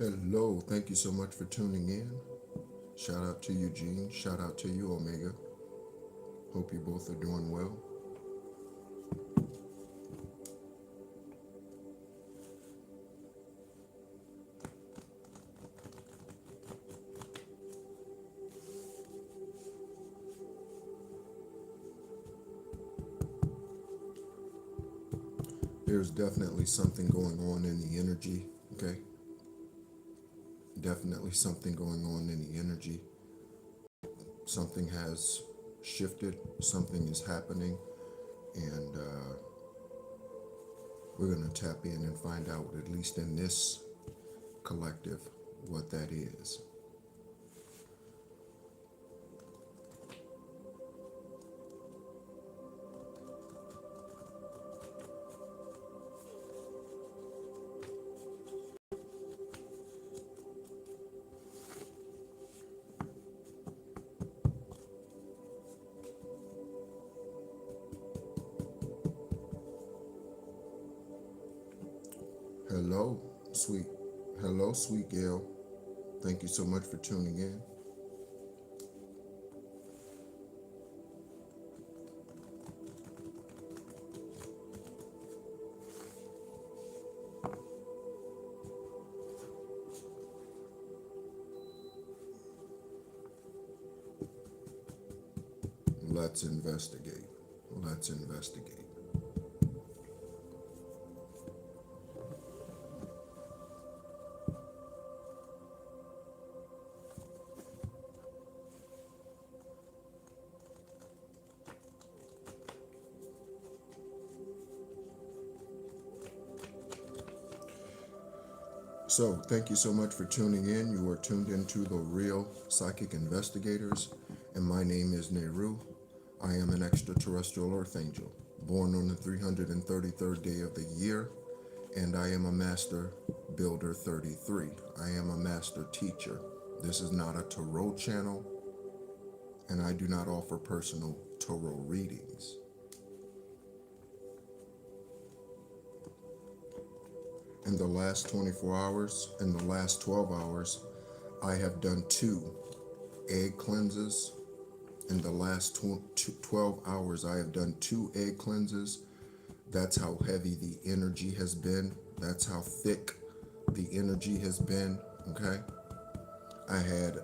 Hello, thank you so much for tuning in. Shout out to Eugene, shout out to you, Omega. Hope you both are doing well. There's definitely something going on in the energy, okay? Definitely something going on in the energy. Something has shifted, something is happening, and we're going to tap in and find out, at least in this collective, what that is. Hello, sweet. Hello, sweet Gail. Thank you so much for tuning in. Let's investigate. Let's investigate. So, thank you so much for tuning in. You are tuned into the Real Psychic Investigators, and my name is NEHRU. I am an extraterrestrial earth angel, born on the 333rd day of the year, and I am a master builder 33. I am a master teacher. This is not a tarot channel, and I do not offer personal tarot readings. In the last 24 hours, in the last 12 hours, I have done 2 egg cleanses. In the last 12 hours, I have done 2 egg cleanses. That's how heavy the energy has been. That's how thick the energy has been, okay? I had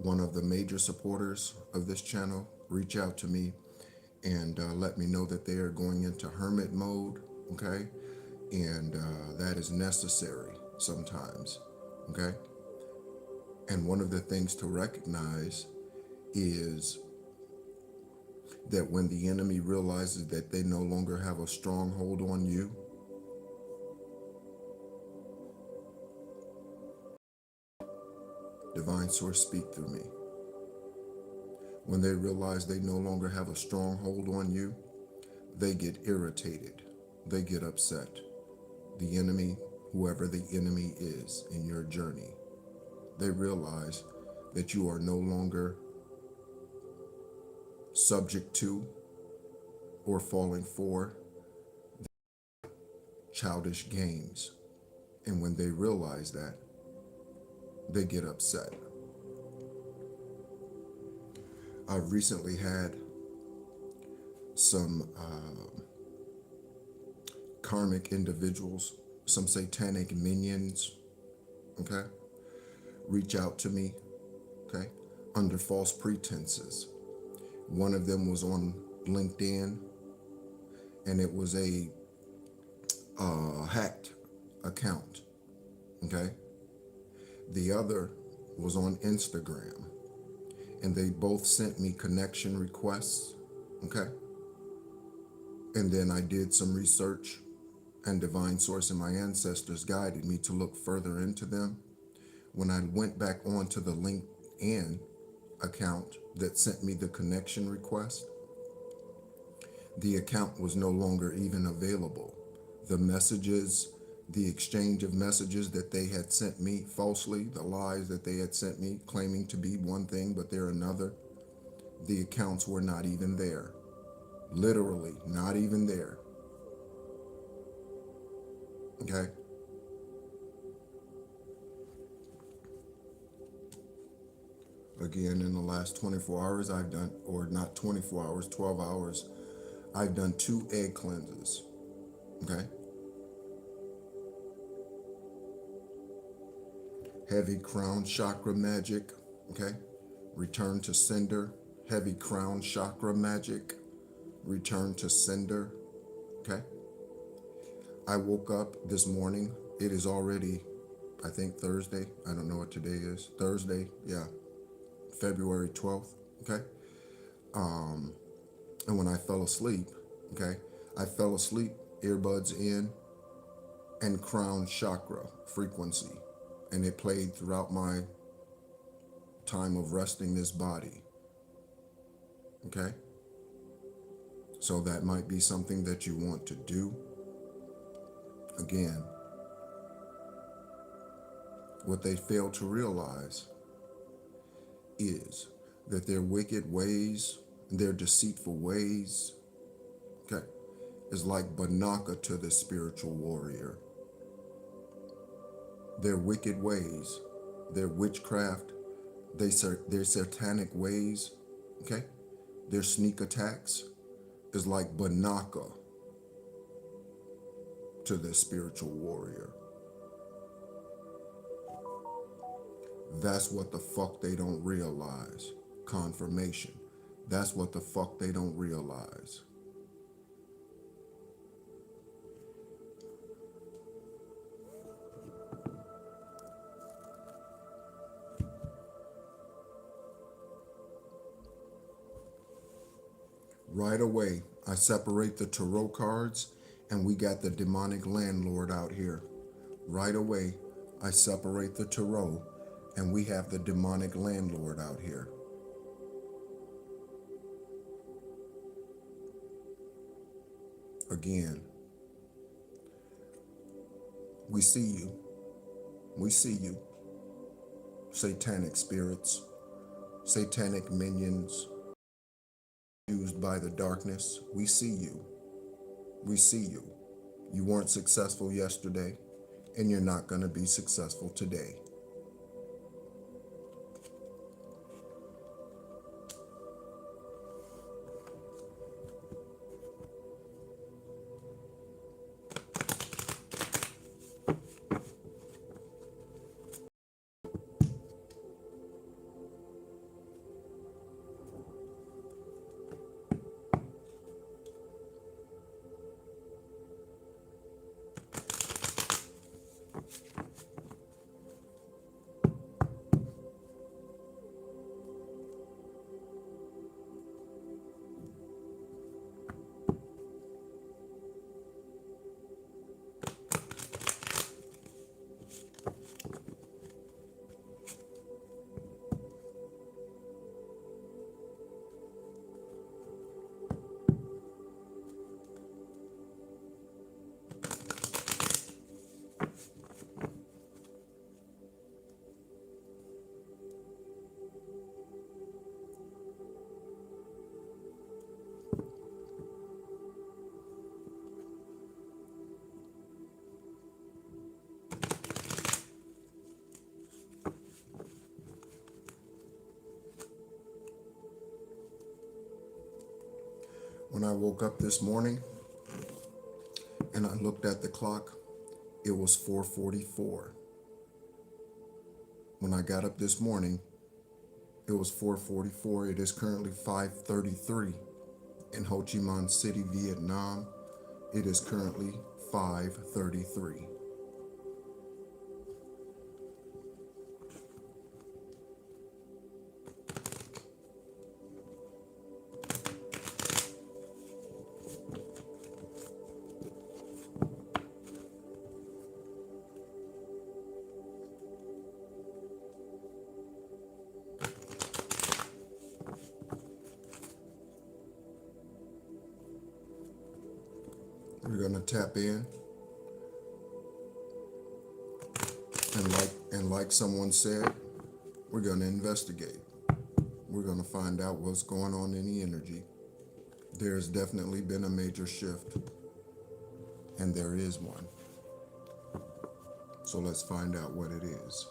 one of the major supporters of this channel reach out to me and let me know that they are going into hermit mode, okay? And that is necessary sometimes, okay? And one of the things to recognize is that when the enemy realizes that they no longer have a stronghold on you, divine source, speak through me. When they realize they no longer have a stronghold on you, they get irritated. They get upset. The enemy, whoever the enemy is in your journey, they realize that you are no longer subject to or falling for childish games. And when they realize that, they get upset. I've recently had some karmic individuals, some satanic minions, okay, reach out to me, okay, under false pretenses. One of them was on LinkedIn, and it was a hacked account, okay? The other was on Instagram, and they both sent me connection requests, okay? And then I did some research, and divine source and my ancestors guided me to look further into them. When I went back onto the LinkedIn account that sent me the connection request, the account was no longer even available. The messages, the exchange of messages that they had sent me falsely, the lies that they had sent me claiming to be one thing but they're another, the accounts were not even there. Literally not even there. Okay? Again, in the last 24 hours, I've done, or not 24 hours, 12 hours, I've done 2 egg cleanses. Okay? Heavy crown chakra magic. Okay? Return to sender. Heavy crown chakra magic. Return to sender. Okay? I woke up this morning. It is already, I think, Thursday. I don't know what today is. Thursday, yeah. February 12th. Okay? And when I fell asleep, okay, I fell asleep, earbuds in, and crown chakra frequency. And it played throughout my time of resting this body. Okay? So that might be something that you want to do. Again, what they fail to realize is that their wicked ways, their deceitful ways, okay, is like Banaka to the spiritual warrior. Their wicked ways, their witchcraft, their satanic ways, okay, their sneak attacks is like Banaka to the spiritual warrior. That's what the fuck they don't realize. Confirmation. That's what the fuck they don't realize. Right away, I separate the tarot cards and we got the demonic landlord out here. Right away, I separate the tarot and we have the demonic landlord out here. Again, we see you. We see you. Satanic spirits, satanic minions used by the darkness. We see you. We see you. You weren't successful yesterday, and you're not going to be successful today. When I woke up this morning and I looked at the clock, it was 4:44. When I got up this morning, it was 4:44. It is currently 5:33 in Ho Chi Minh City, Vietnam. It is currently 5:33. We're gonna tap in and like someone said, we're gonna investigate. We're gonna find out what's going on in the energy. There's definitely been a major shift, and there is one. So let's find out what it is.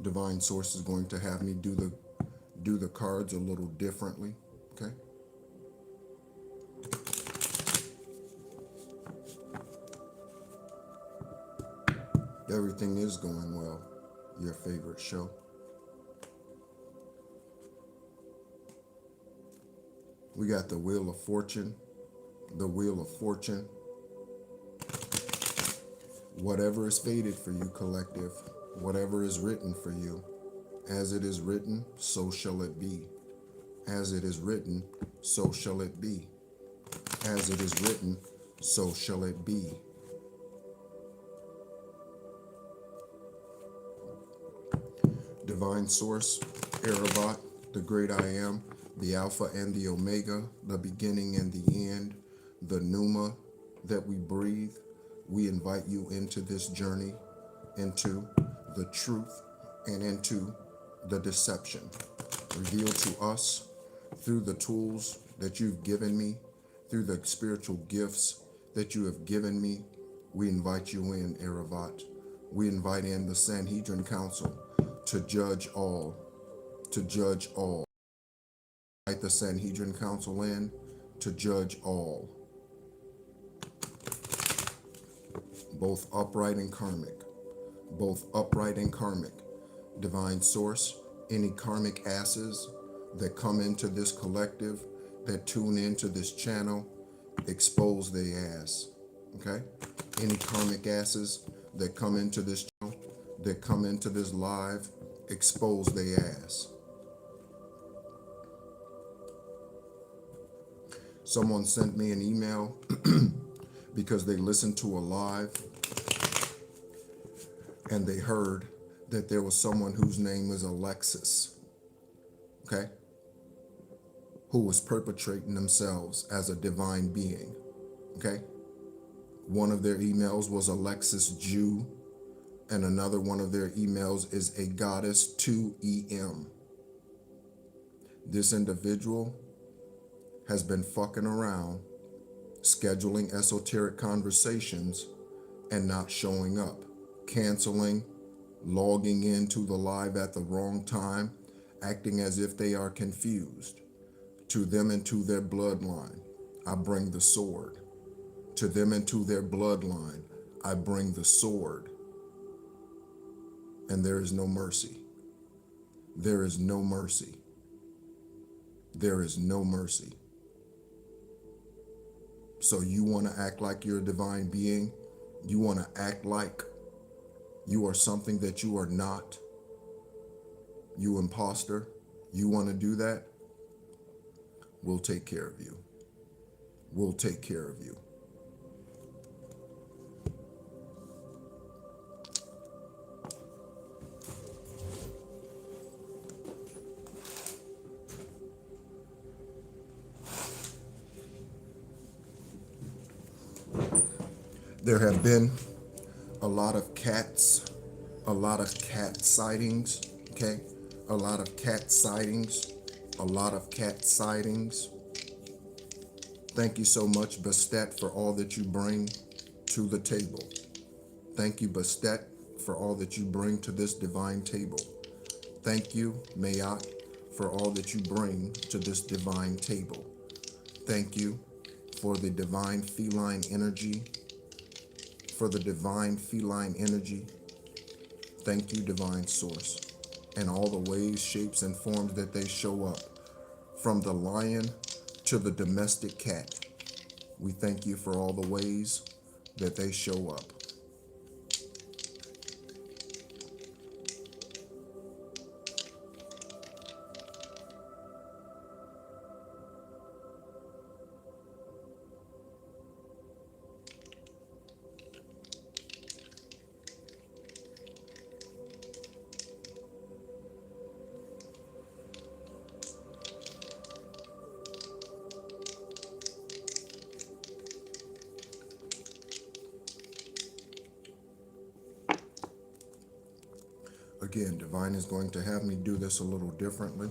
Divine Source is going to have me do the cards a little differently, okay? Everything is going well. Your favorite show. We got the Wheel of Fortune, the Wheel of Fortune. Whatever is fated for you, collective, whatever is written for you, as it is written, so shall it be. As it is written, so shall it be. As it is written, so shall it be. Divine Source, Erebot, the Great I Am, the Alpha and the Omega, the beginning and the end, the Pneuma that we breathe. We invite you into this journey, into the truth and into the deception. Reveal to us through the tools that you've given me, through the spiritual gifts that you have given me. We invite you in, Erebot. We invite in the Sanhedrin Council to judge all, to judge all. Invite the Sanhedrin Council in to judge all, both upright and karmic, both upright and karmic. Divine Source, any karmic asses that come into this collective, that tune into this channel, expose their ass, okay? Any karmic asses that come into this channel, that come into this live, expose their ass. Someone sent me an email because they listened to a live and they heard that there was someone whose name is Alexis, okay, who was perpetrating themselves as a divine being, okay? One of their emails was Alexis Jew, and another one of their emails is a goddess 2EM. This individual has been fucking around, scheduling esoteric conversations and not showing up, canceling, logging into the live at the wrong time, acting as if they are confused. To them and to their bloodline, I bring the sword. To them and to their bloodline, I bring the sword. And there is no mercy. There is no mercy. There is no mercy. So you want to act like you're a divine being? You want to act like you are something that you are not? You imposter? You want to do that? We'll take care of you. We'll take care of you. There have been a lot of cat sightings, okay? A lot of cat sightings. Thank you so much, Bastet, for all that you bring to the table. Thank you, Bastet, for all that you bring to this divine table. Thank you, Mayat, for all that you bring to this divine table. Thank you for the divine feline energy. Thank you, Divine Source, and all the ways, shapes, and forms that they show up, from the lion to the domestic cat. We thank you for all the ways that they show up. Again, Divine is going to have me do this a little differently.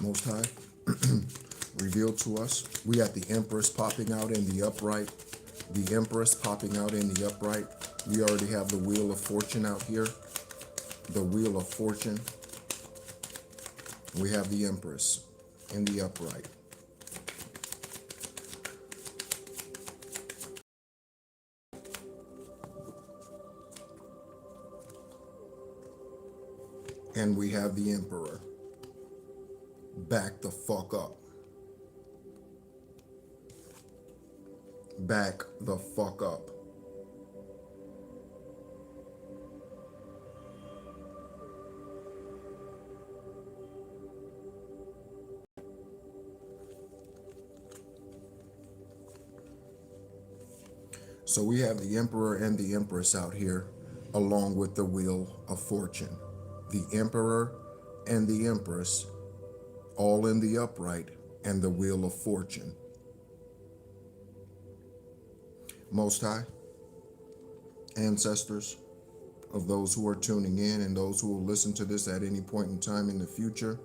Most High, reveal to us. We got the Empress popping out in the upright. The Empress popping out in the upright. We already have the Wheel of Fortune out here. The Wheel of Fortune. We have the Empress in the upright. And we have the Emperor. Back the fuck up. Back the fuck up. So we have the Emperor and the Empress out here, along with the Wheel of Fortune. The Emperor and the Empress, all in the upright, and the Wheel of Fortune. Most High, ancestors of those who are tuning in and those who will listen to this at any point in time in the future.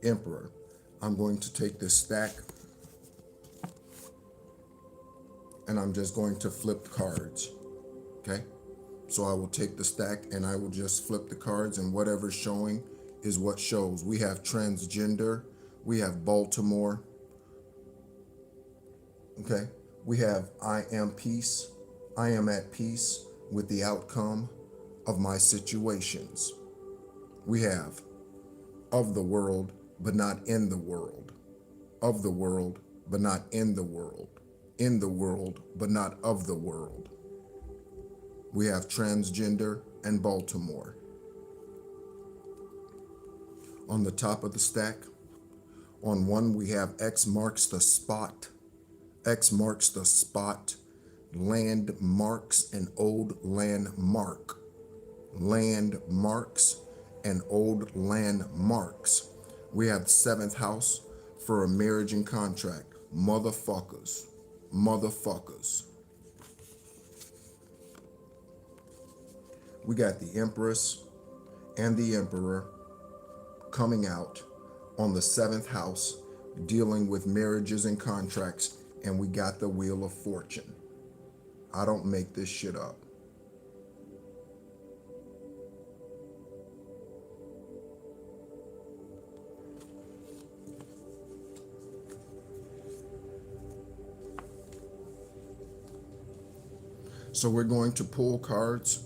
Emperor, I'm going to take this stack and I'm just going to flip cards, okay? So I will take the stack and I will just flip the cards, and whatever's showing is what shows. We have transgender, we have Baltimore, okay? We have I am peace, I am at peace with the outcome of my situations. We have of the world, but not in the world. Of the world, but not in the world. In the world, but not of the world. We have transgender and Baltimore. On the top of the stack, on one we have X marks the spot. X marks the spot. Land marks an old landmark. Land marks and old landmarks. We have 7th house for a marriage and contract. Motherfuckers. Motherfuckers. We got the Empress and the Emperor coming out on the 7th house, dealing with marriages and contracts, and we got the Wheel of Fortune. I don't make this shit up. So we're going to pull cards.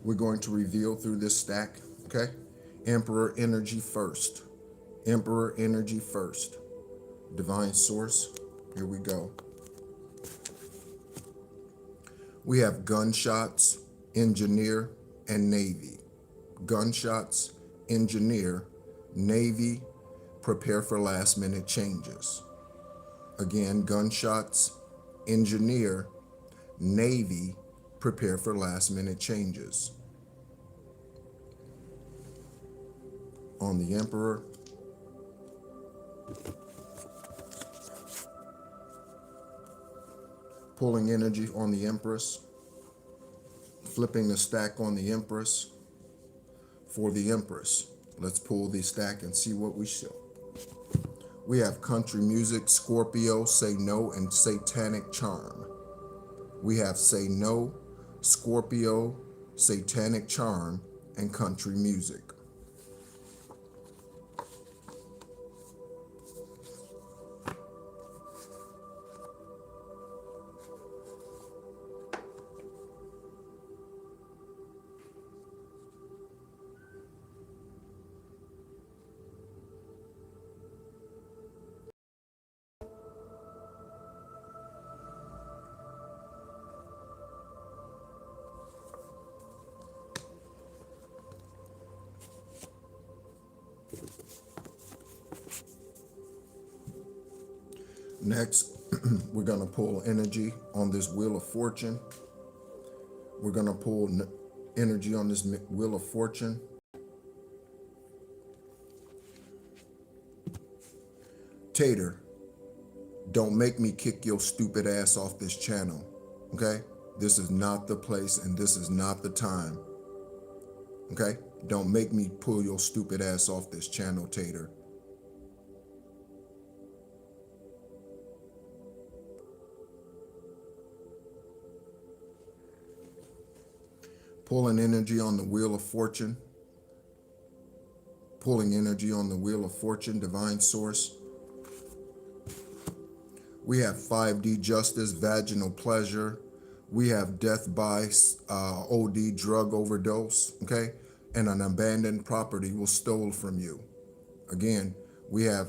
We're going to reveal through this stack, okay? Emperor energy first. Emperor energy first. Divine source, here we go. We have gunshots, engineer, and Navy. Gunshots, engineer, Navy, prepare for last minute changes. Again, gunshots, engineer, Navy, prepare for last minute changes. On the Emperor, pulling energy on the Empress, flipping the stack on the Empress. For the Empress, let's pull the stack and see what we show. We have country music, Scorpio, say no, and satanic charm. We have say no, Scorpio, satanic charm, and country music. Next, we're going to pull energy on this Wheel of Fortune. We're going to pull energy on this Wheel of Fortune. Tater, don't make me kick your stupid ass off this channel, okay? This is not the place and this is not the time, okay? Don't make me pull your stupid ass off this channel, Tater. Pulling energy on the Wheel of Fortune. Pulling energy on the Wheel of Fortune, divine source. We have 5D justice, vaginal pleasure. We have death by OD, drug overdose, okay? And an abandoned property was stolen from you. Again, we have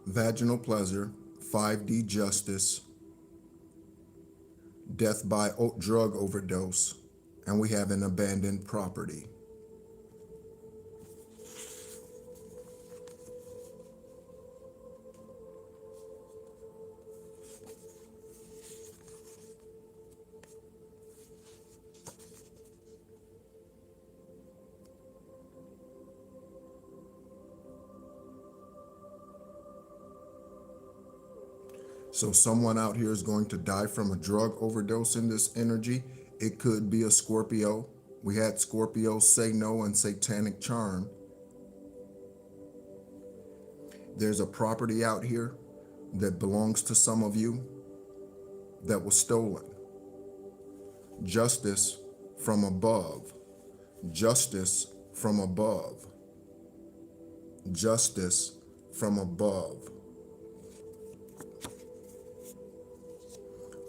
vaginal pleasure, 5D justice, death by drug overdose, and we have an abandoned property. So someone out here is going to die from a drug overdose in this energy. It could be a Scorpio. We had Scorpio, Say No, and Satanic Charm. There's a property out here that belongs to some of you that was stolen. Justice from above. Justice from above. Justice from above.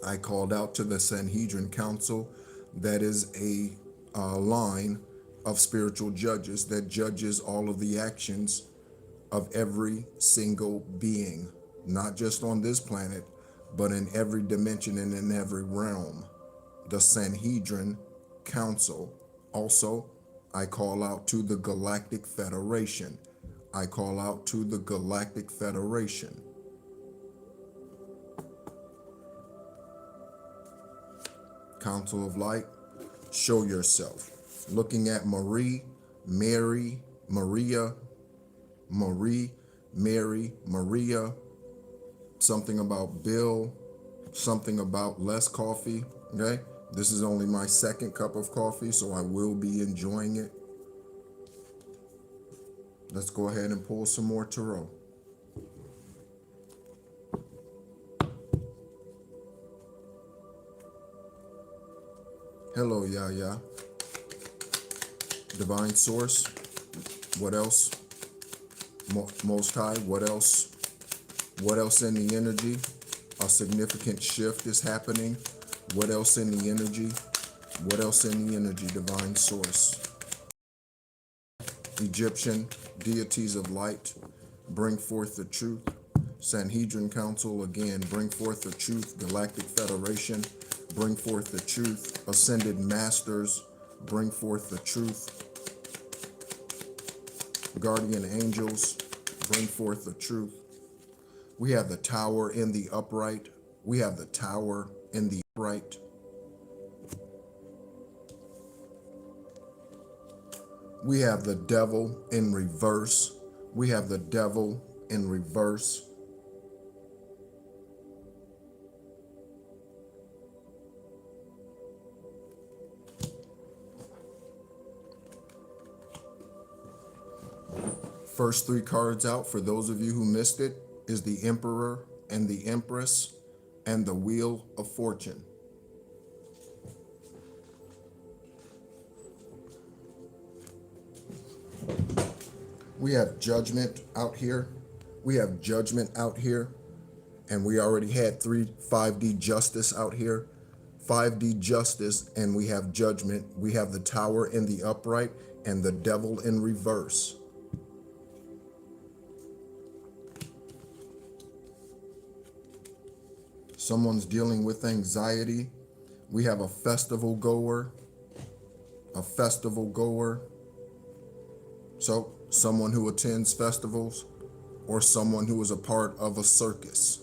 I called out to the Sanhedrin Council. That is a line of spiritual judges that judges all of the actions of every single being, not just on this planet, but in every dimension and in every realm. The Sanhedrin Council. Also, I call out to the Galactic Federation. I call out to the Galactic Federation. Council of Light, show yourself. Looking at Marie, Mary, Maria, Marie, Mary, Maria, something about Bill, something about less coffee, okay? This is only my second cup of coffee, so I will be enjoying it. Let's go ahead and pull some more tarot. Hello, Yaya. Divine Source. What else? Most High. What else? What else in the energy? A significant shift is happening. What else in the energy? What else in the energy? Divine Source. Egyptian deities of light, bring forth the truth. Sanhedrin Council, again, bring forth the truth. Galactic Federation, bring forth the truth. Ascended Masters, bring forth the truth. Guardian Angels, bring forth the truth. We have the Tower in the upright. We have the Tower in the upright. We have the Devil in reverse. We have the Devil in reverse. First three cards out, for those of you who missed it, is the Emperor and the Empress and the Wheel of Fortune. We have Judgment out here. We have Judgment out here. And we already had 5D Justice out here. 5D Justice, and we have Judgment. We have the Tower in the upright and the Devil in reverse. Someone's dealing with anxiety. We have a festival goer. A festival goer. So someone who attends festivals or someone who is a part of a circus.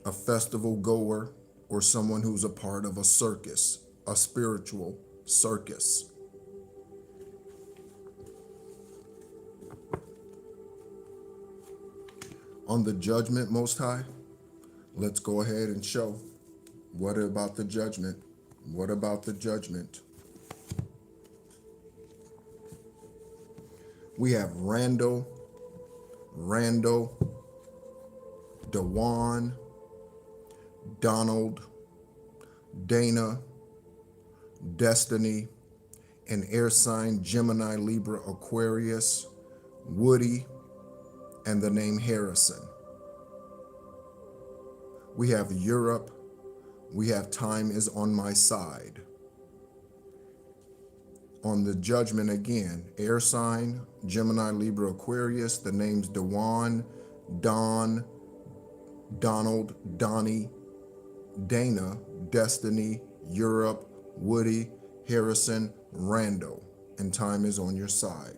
a festival goer, or someone who's a part of a circus, a spiritual circus. On the judgment, Most High, let's go ahead and show. What about the judgment? What about the judgment? We have Randall, Dewan, Donald, Dana, Destiny, and air sign Gemini, Libra, Aquarius, Woody, and the name Harrison. We have Europe. We have time is on my side. On the judgment again, air sign, Gemini, Libra, Aquarius, the names Dewan, Don, Donald, Donnie, Dana, Destiny, Europe, Woody, Harrison, Randall, and time is on your side.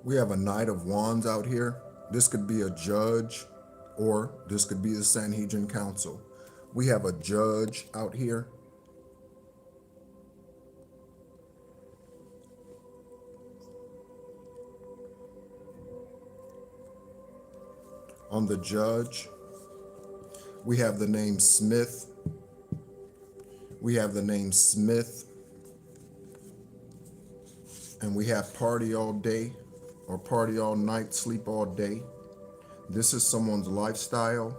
We have a Knight of Wands out here. This could be a judge, or this could be the Sanhedrin Council. We have a judge out here. On the judge, we have the name Smith. We have the name Smith. And we have party all day, or party all night, sleep all day. This is someone's lifestyle.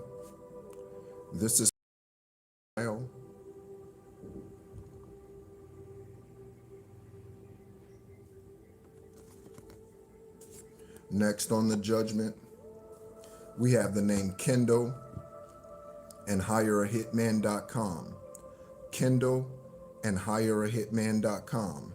This is style. Next on the judgment, we have the name Kendall and HireAHitman.com. Kendall and HireAHitman.com.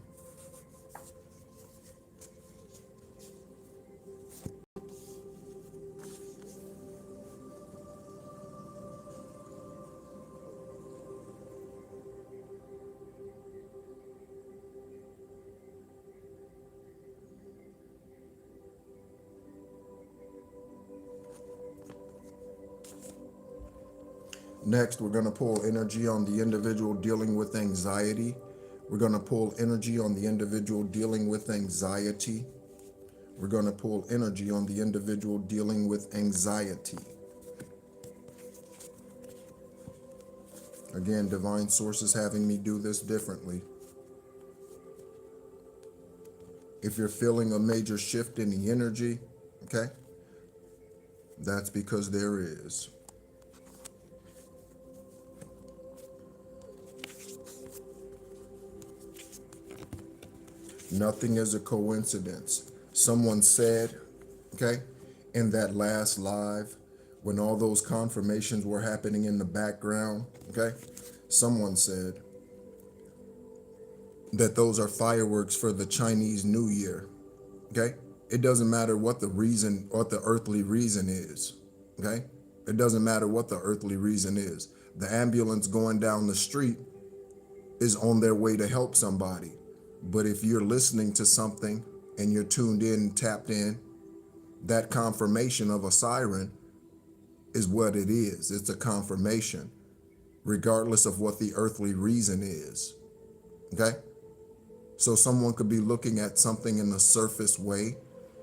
Next, we're going to pull energy on the individual dealing with anxiety. We're going to pull energy on the individual dealing with anxiety. We're going to pull energy on the individual dealing with anxiety. Again, divine source is having me do this differently. If you're feeling a major shift in the energy, okay, that's because there is. Nothing is a coincidence. Someone said, okay, in that last live, when all those confirmations were happening in the background, okay, someone said that those are fireworks for the Chinese New Year, okay? It doesn't matter what the reason, what the earthly reason is, okay? It doesn't matter what the earthly reason is. The ambulance going down the street is on their way to help somebody. But if you're listening to something and you're tuned in, tapped in, that confirmation of a siren is what it is. It's a confirmation, regardless of what the earthly reason is, okay? So someone could be looking at something in a surface way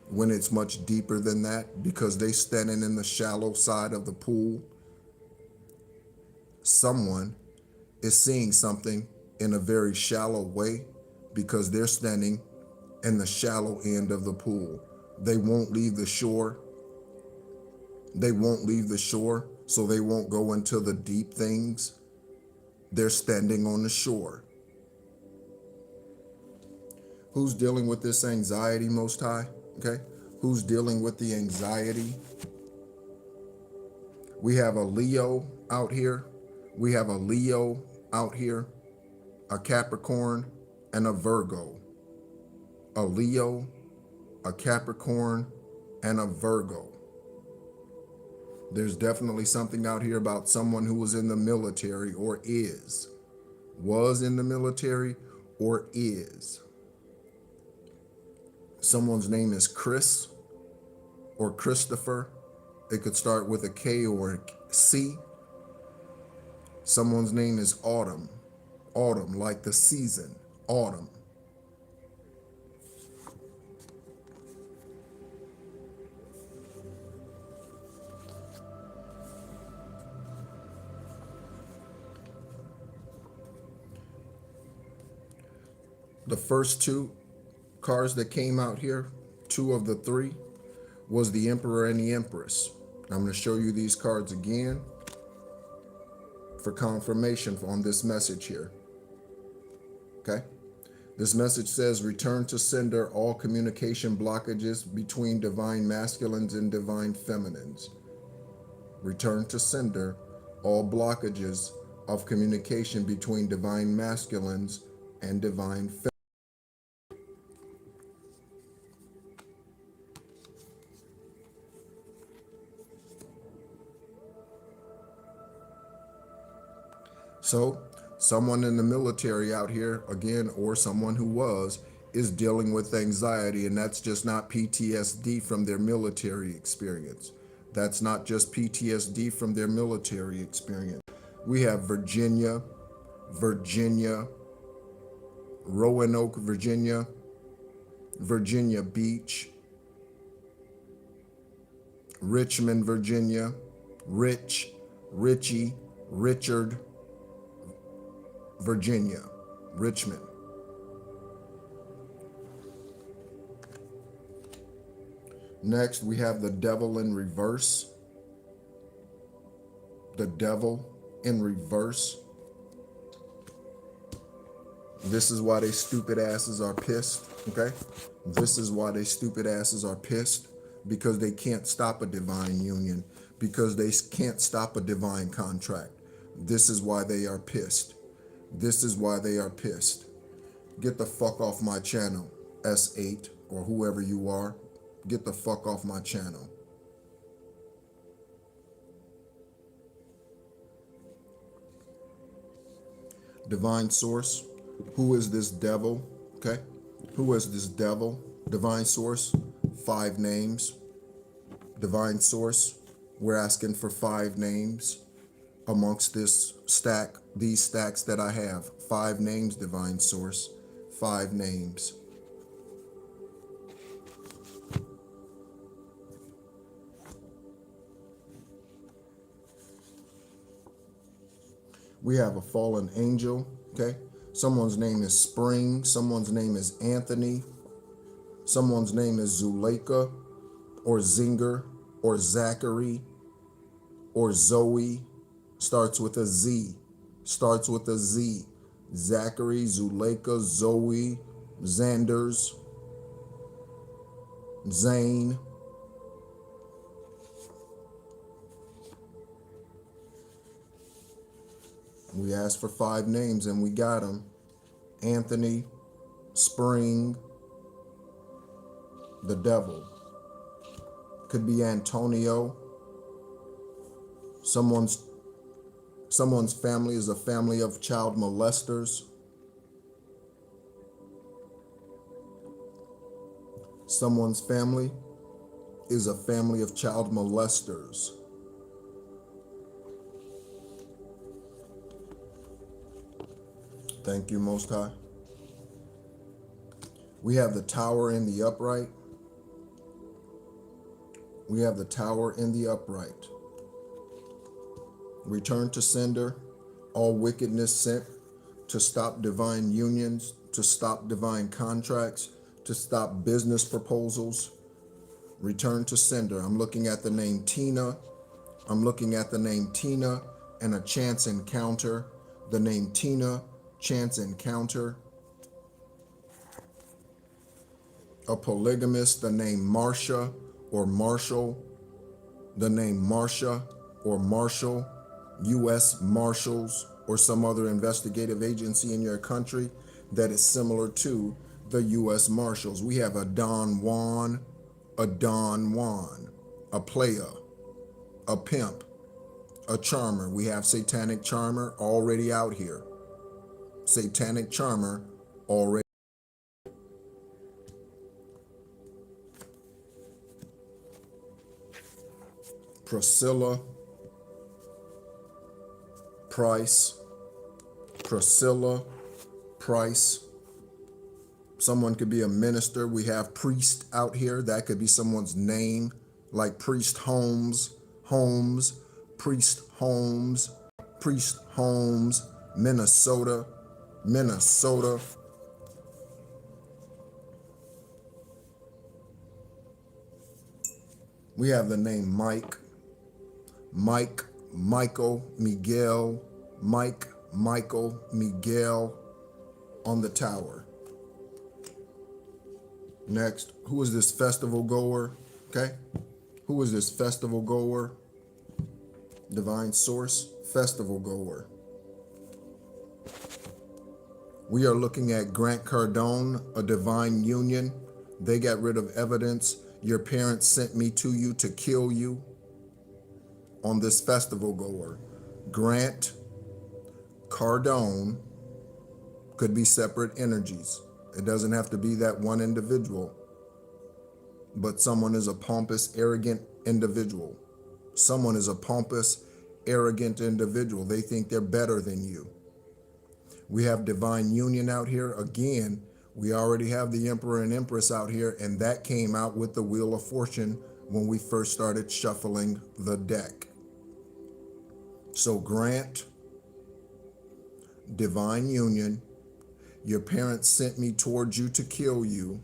when it's much deeper than that because they're standing in the shallow side of the pool. Someone is seeing something in a very shallow way because they're standing in the shallow end of the pool. They won't leave the shore. They won't leave the shore, so they won't go into the deep things. They're standing on the shore. Who's dealing with this anxiety, Most High? okay? Who's dealing with the anxiety. We have a Leo out here. We have a Leo out here, a Capricorn, and a Virgo. A Leo, a Capricorn, and a Virgo. There's definitely something out here about someone who was in the military or was in the military or is. Someone's name is Chris or Christopher. It could start with a K or a C. Someone's name is Autumn. Autumn, like the season, autumn. The first two cards that came out here, two of the three, was the Emperor and the Empress. I'm going to show you these cards again for confirmation on this message here. Okay? This message says, return to sender all communication blockages between divine masculines and divine feminines. Return to sender all blockages of communication between divine masculines and divine feminines. So someone in the military out here, again, or someone who was, is dealing with anxiety, and that's just not PTSD from their military experience. That's not just PTSD from their military experience. We have Virginia, Roanoke, Virginia Beach, Richmond, Virginia, Richie, Richard, Virginia, Richmond. Next, we have the devil in reverse. The devil in reverse. This is why they stupid asses are pissed, okay? This is why they stupid asses are pissed, because they can't stop a divine union, because they can't stop a divine contract. This is why they are pissed. This is why they are pissed. Get the fuck off my channel, S8, or whoever you are. Get the fuck off my channel. Divine source. Who is this devil? Okay. Who is this devil? Divine source. 5 names. Divine source. We're asking for 5 names amongst this stack, these stacks that I have. 5 names, divine source. 5 names. We have a fallen angel, okay? Someone's name is Spring. Someone's name is Anthony. Someone's name is Zuleika, or Zinger, or Zachary, or Zoe. Starts with a Z. Starts with a Z. Zachary, Zuleika, Zoe, Xanders, Zane. We asked for 5 names and we got them. Anthony, Spring, the devil. Could be Antonio. Someone's family is a family of child molesters. Someone's family is a family of child molesters. Thank you, Most High. We have the Tower in the upright. We have the Tower in the upright. Return to sender all wickedness sent to stop divine unions, to stop divine contracts, to stop business proposals. Return to sender. I'm looking at the name Tina. I'm looking at the name Tina and a chance encounter. The name Tina, chance encounter. a polygamist, the name Marsha or Marshall, the name Marsha or Marshall, U.S. Marshals, or some other investigative agency in your country that is similar to the U.S. Marshals. We have a Don Juan, a player, a pimp, a charmer. We have satanic charmer already out here. Satanic charmer already. Priscilla Price. Priscilla Price. Someone could be a minister. We have priest out here. That could be someone's name, like Priest Holmes, Priest Holmes, Minnesota. We have the name Mike, Michael, Miguel on the tower. Next, who is this festival goer? Okay, who is this festival goer? Divine source, festival goer. We are looking at Grant Cardone, a divine union. They got rid of evidence. Your parents sent me to you to kill you. On this festival goer, Grant Cardone could be separate energies. It doesn't have to be that one individual, but someone is a pompous, arrogant individual. Someone is a pompous, arrogant individual. They think they're better than you. We have divine union out here. Again, we already have the Emperor and Empress out here, and that came out with the Wheel of Fortune when we first started shuffling the deck. So Grant, divine union, your parents sent me towards you to kill you,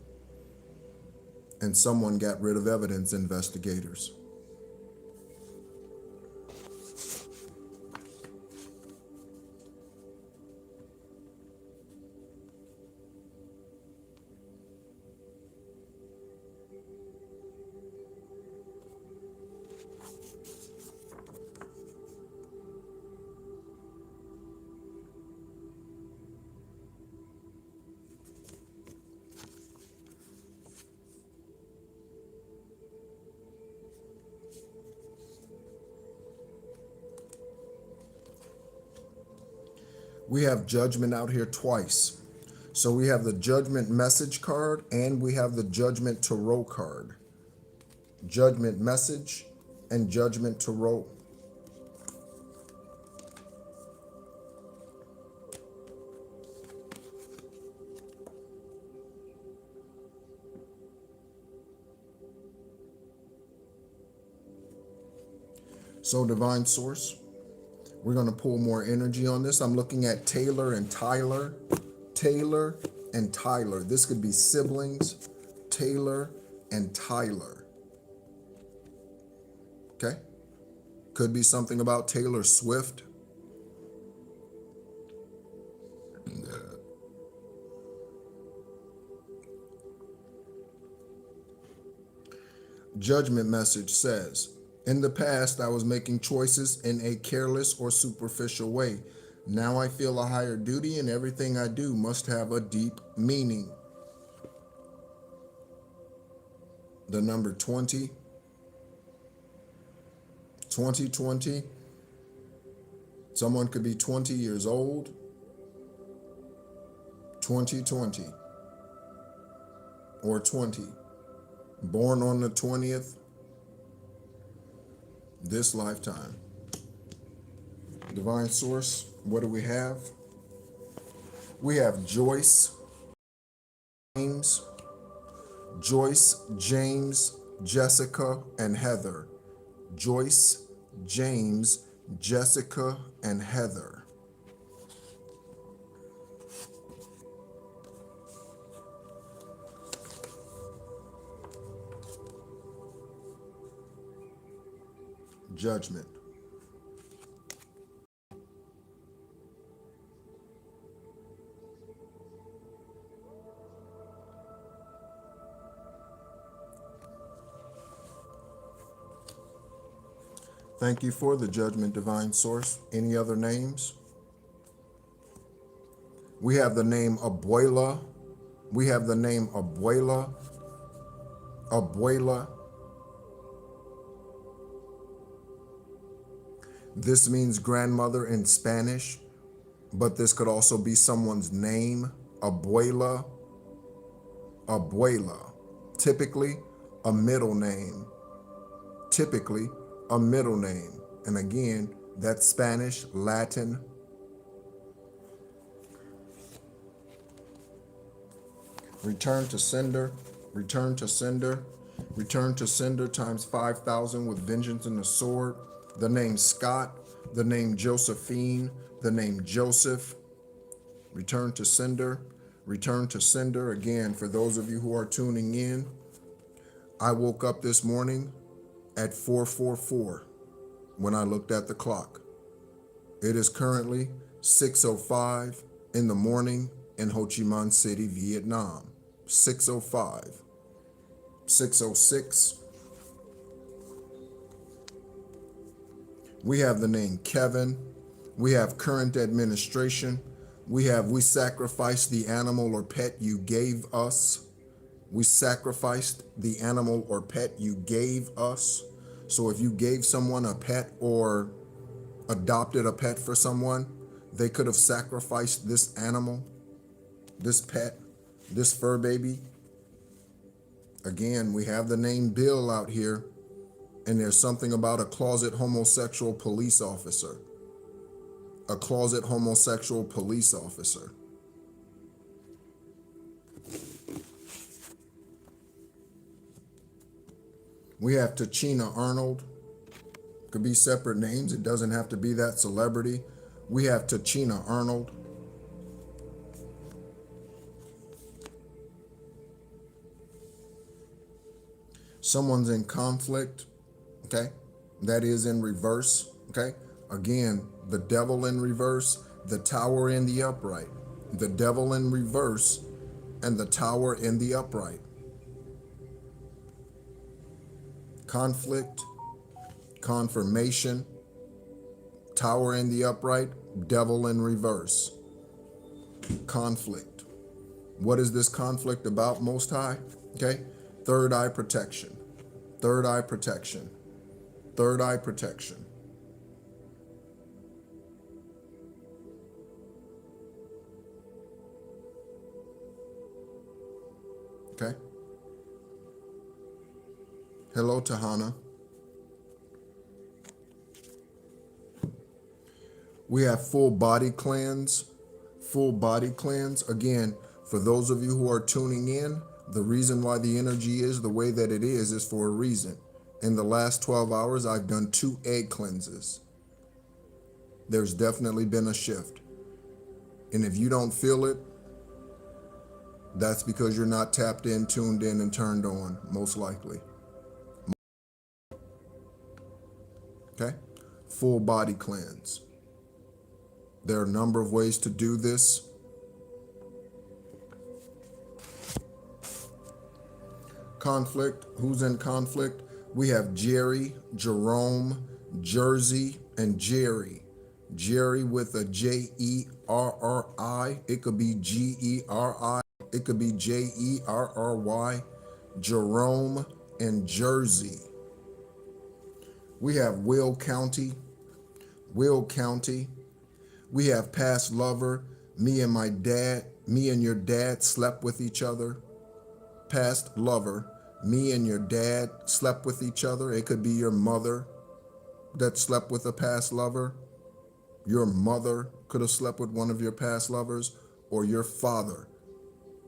and someone got rid of evidence, investigators. We have judgment out here twice. So we have the judgment message card and we have the judgment tarot card. Judgment message and judgment tarot. So divine source, we're going to pull more energy on this. I'm looking at Taylor and Tyler. Taylor and Tyler. This could be siblings. Taylor and Tyler. Okay? Could be something about Taylor Swift. Judgment message says, in the past, I was making choices in a careless or superficial way. Now I feel a higher duty and everything I do must have a deep meaning. The number 20, 2020. Someone could be 20 years old. 2020 or 20. Born on the 20th. This lifetime. Divine source, what do we have? We have Joyce, James, Jessica, and Heather. Joyce, James, Jessica, and Heather. Judgment. Thank you for the judgment, divine source. Any other names? We have the name Abuela. We have the name Abuela. Abuela. This means grandmother in Spanish, but this could also be someone's name. Abuela. Abuela. Typically a middle name. Typically a middle name. And again, that's Spanish, Latin. Return to sender, return to sender, return to sender times 5,000 with vengeance and the sword. The name Scott, the name Josephine, the name Joseph. Return to sender, return to sender. Again, for those of you who are tuning in, I woke up this morning at 4:44 when I looked at the clock. It is currently 6:05 in the morning in Ho Chi Minh City, Vietnam. 6:05, 6:06. We have the name Kevin. We have current administration. We sacrificed the animal or pet you gave us. We sacrificed the animal or pet you gave us. So if you gave someone a pet or adopted a pet for someone, they could have sacrificed this animal, this pet, this fur baby. Again, we have the name Bill out here, and there's something about a closet homosexual police officer. A closet homosexual police officer. We have Tachina Arnold. Could be separate names. It doesn't have to be that celebrity. We have Tachina Arnold. Someone's in conflict, okay? That is in reverse, okay? Again, the devil in reverse, the tower in the upright. The devil in reverse and the tower in the upright. Conflict, confirmation, tower in the upright, devil in reverse. Conflict. What is this conflict about, Most High? Okay? Third eye protection. Third eye protection. Third eye protection. Okay? Hello, Tahana. We have full body cleanse. Full body cleanse. Again, for those of you who are tuning in, the reason why the energy is the way that it is for a reason. In the last 12 hours, I've done 2 egg cleanses. There's definitely been a shift. And if you don't feel it, that's because you're not tapped in, tuned in, and turned on, most likely. Okay? Full body cleanse. There are a number of ways to do this. Conflict. Who's in conflict? We have Jerry, Jerome, Jersey, and Jerry. Jerry with a Jerri. It could be Geri. It could be Jerry. Jerome and Jersey. We have Will County. Will County. We have past lover. Me and your dad slept with each other. Past lover. Me and your dad slept with each other. It could be your mother that slept with a past lover. Your mother could have slept with one of your past lovers, or your father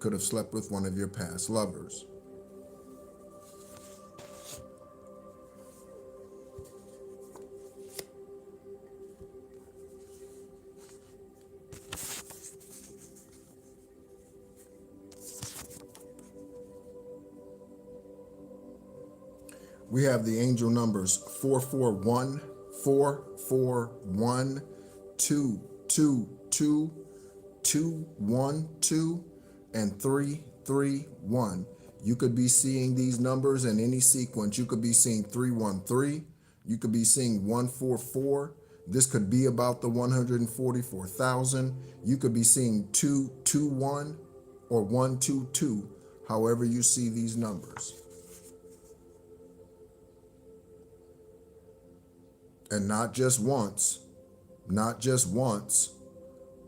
could have slept with one of your past lovers. We have the angel numbers 441, 441, 222, 212, and 331. You could be seeing these numbers in any sequence. You could be seeing 313. You could be seeing 144. This could be about the 144,000. You could be seeing 221 or 122, however you see these numbers. And not just once, not just once.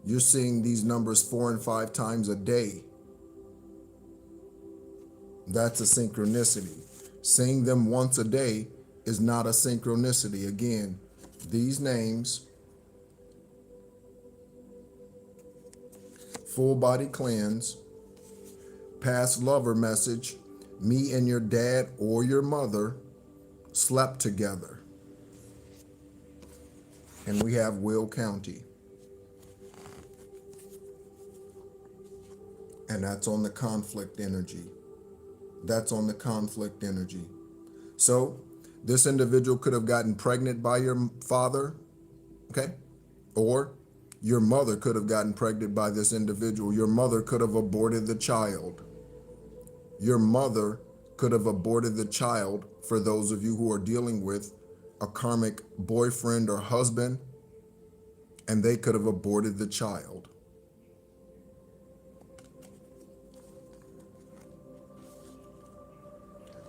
You're seeing these numbers 4 and 5 times a day. That's a synchronicity. Seeing them once a day is not a synchronicity. Again, these names, full body cleanse, past lover message, me and your dad or your mother slept together. And we have Will County. And that's on the conflict energy. That's on the conflict energy. So this individual could have gotten pregnant by your father, okay? Or your mother could have gotten pregnant by this individual. Your mother could have aborted the child. Your mother could have aborted the child, for those of you who are dealing with a karmic boyfriend or husband, and they could have aborted the child.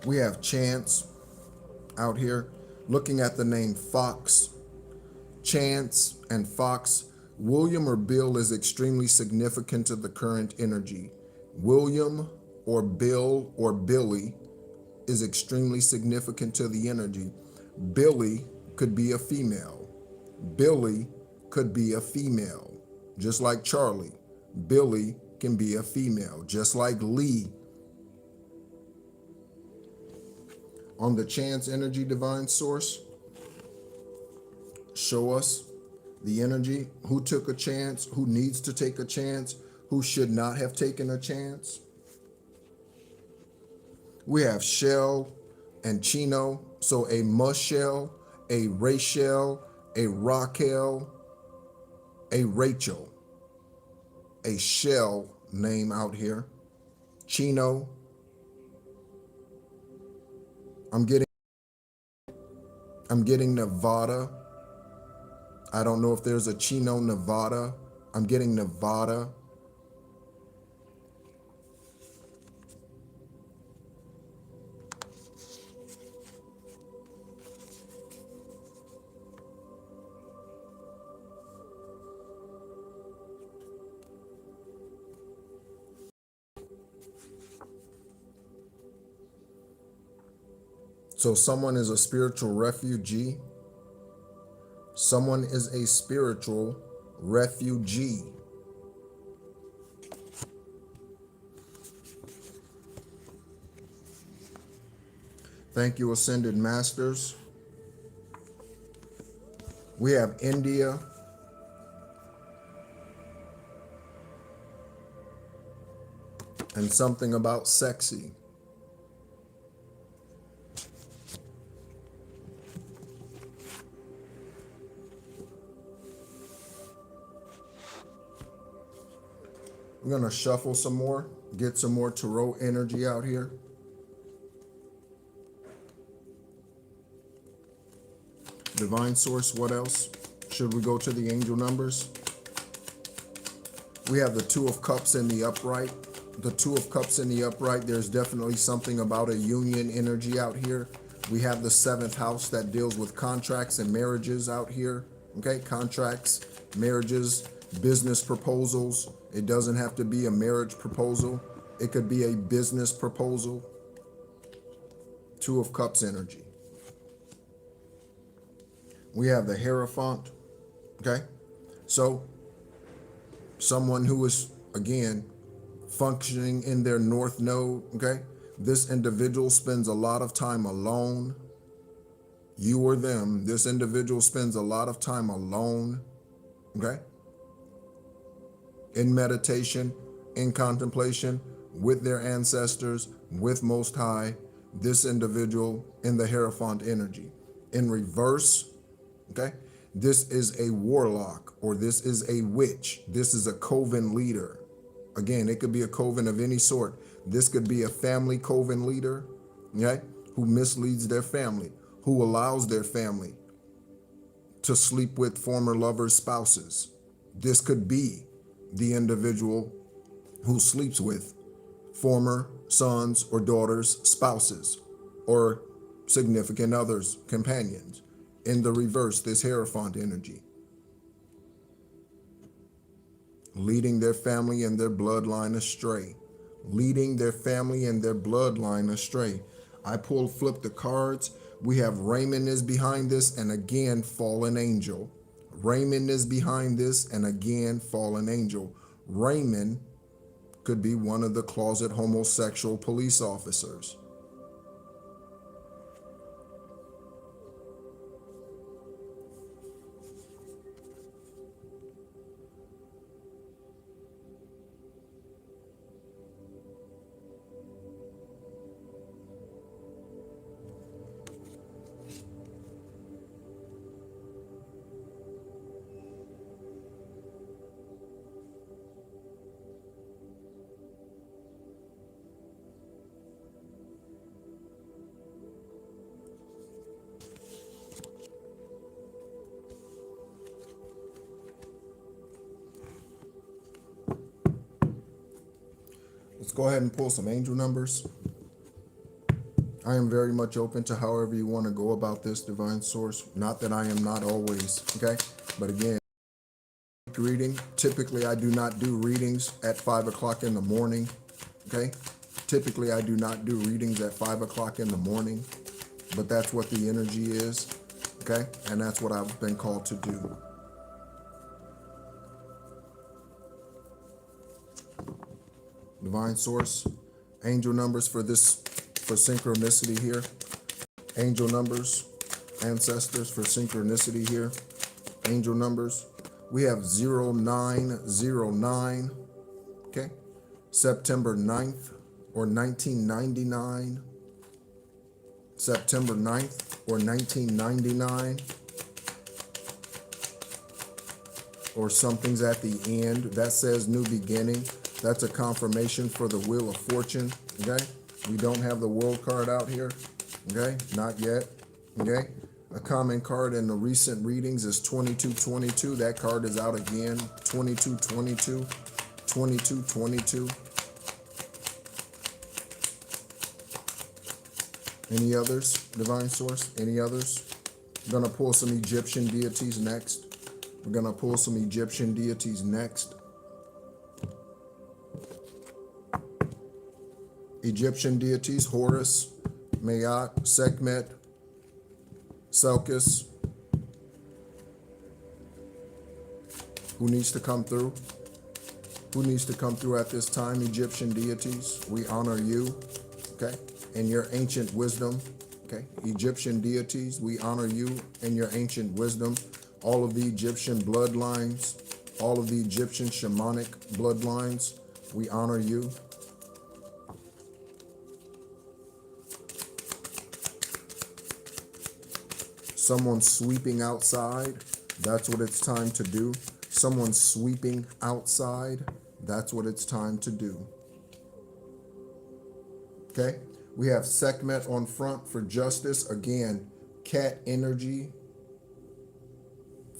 We have Chance out here. Looking at the name Fox, Chance and Fox, William or Bill is extremely significant to the current energy. William or Bill or Billy is extremely significant to the energy. Billy could be a female. Billy could be a female. Just like Charlie, Billy can be a female. Just like Lee. On the Chance energy, divine source, show us the energy. Who took a chance? Who needs to take a chance? Who should not have taken a chance? We have Shell and Chino. So a Michelle, a Rachel, a Raquel, a Rachel, a Shell name out here. Chino. I'm getting Nevada. I don't know if there's a Chino, Nevada. I'm getting Nevada. So someone is a spiritual refugee. Someone is a spiritual refugee. Thank you, Ascended Masters. We have India. And something about sexy. I'm going to shuffle some more, get some more tarot energy out here. Divine source, what else? Should we go to the angel numbers? We have the Two of Cups in the upright. The Two of Cups in the upright, there's definitely something about a union energy out here. We have the 7th house that deals with contracts and marriages out here. Okay, contracts, marriages, business proposals. It doesn't have to be a marriage proposal. It could be a business proposal. Two of Cups energy. We have the Hierophant. Okay, so someone who is, again, functioning in their North Node. Okay, this individual spends a lot of time alone. You or them, this individual spends a lot of time alone. Okay, in meditation, in contemplation, with their ancestors, with Most High, this individual in the Hierophant energy. In reverse, okay, this is a warlock, or this is a witch. This is a coven leader. Again, it could be a coven of any sort. This could be a family coven leader, okay, who misleads their family, who allows their family to sleep with former lovers' spouses. This could be the individual who sleeps with former sons or daughters' spouses or significant others, companions. In the reverse, this Hierophant energy, leading their family and their bloodline astray. Leading their family and their bloodline astray. I flip the cards. We have Raymond is behind this, and again, fallen angel. Raymond is behind this, and again, fallen angel. Raymond could be one of the closet homosexual police officers. Let's go ahead and pull some angel numbers. I am very much open to however you want to go about this, divine source. Not that I am not always, okay? But again, reading, typically I do not do readings at 5 o'clock in the morning, okay? Typically I do not do readings at 5 o'clock in the morning, but that's what the energy is, okay? And that's what I've been called to do. Divine source, angel numbers for synchronicity here. Angel numbers, ancestors for synchronicity here. Angel numbers, we have 0909, okay? September 9th or 1999. September 9th or 1999. Or something's at the end. That says new beginning. That's a confirmation for the Wheel of Fortune, okay? We don't have the World card out here, okay? Not yet, okay? A common card in the recent readings is 2222. That card is out again, 2222, 2222. Any others, divine source? Any others? We're gonna pull some Egyptian deities next. We're gonna pull some Egyptian deities next. Egyptian deities, Horus, Maat, Sekhmet, Selkis. Who needs to come through? Who needs to come through at this time? Egyptian deities, we honor you, okay? And your ancient wisdom, okay? Egyptian deities, we honor you and your ancient wisdom. All of the Egyptian bloodlines, all of the Egyptian shamanic bloodlines, we honor you. Someone's sweeping outside, that's what it's time to do. Someone's sweeping outside, that's what it's time to do. Okay, we have Sekhmet on front for justice. Again, cat energy,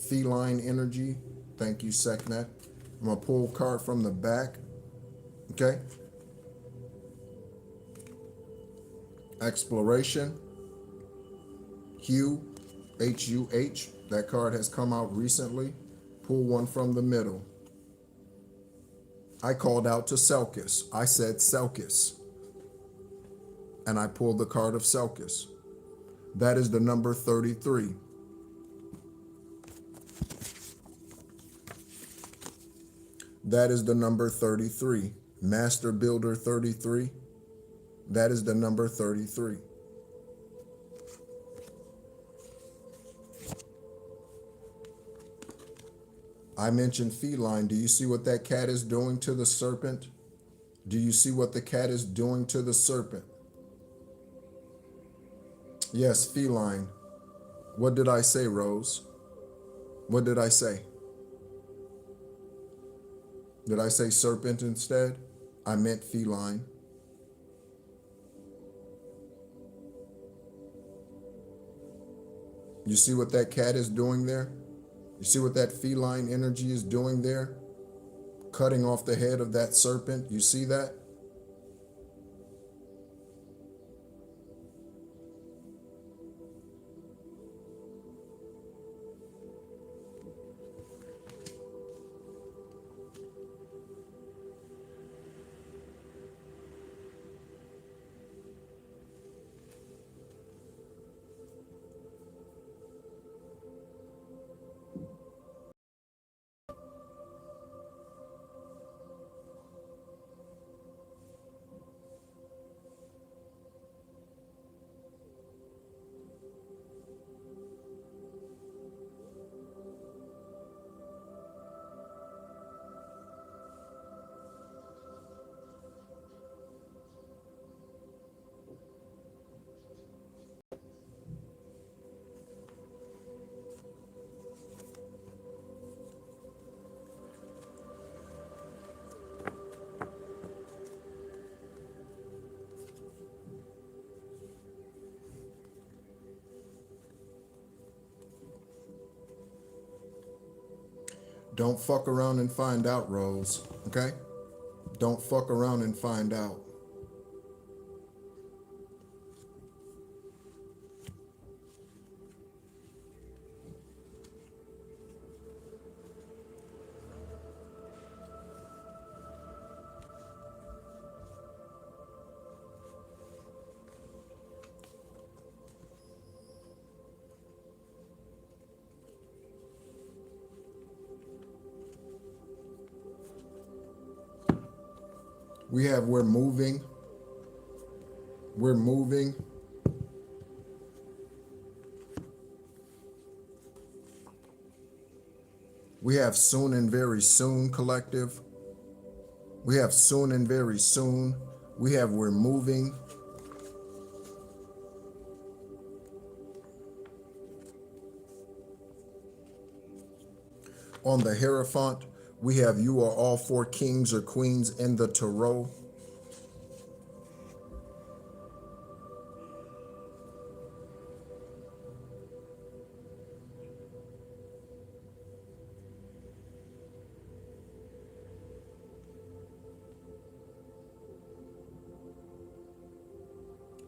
feline energy. Thank you, Sekhmet. I'm gonna pull a card from the back, okay? Exploration, Hugh. H-U-H, that card has come out recently. Pull one from the middle. I called out to Selkis. I said Selkis. And I pulled the card of Selkis. That is the number 33. That is the number 33. Master Builder 33. That is the number 33. I mentioned feline. Do you see what that cat is doing to the serpent? Do you see what the cat is doing to the serpent? Yes, feline. What did I say, Rose? What did I say? Did I say serpent instead? I meant feline. You see what that cat is doing there? You see what that feline energy is doing there? Cutting off the head of that serpent. You see that? Don't fuck around and find out, Rose. Okay? Don't fuck around and find out. We have we're moving. We're moving. We have soon and very soon, collective. We have soon and very soon. We have we're moving. On the Hierophant, we have you are all four kings or queens in the Tarot.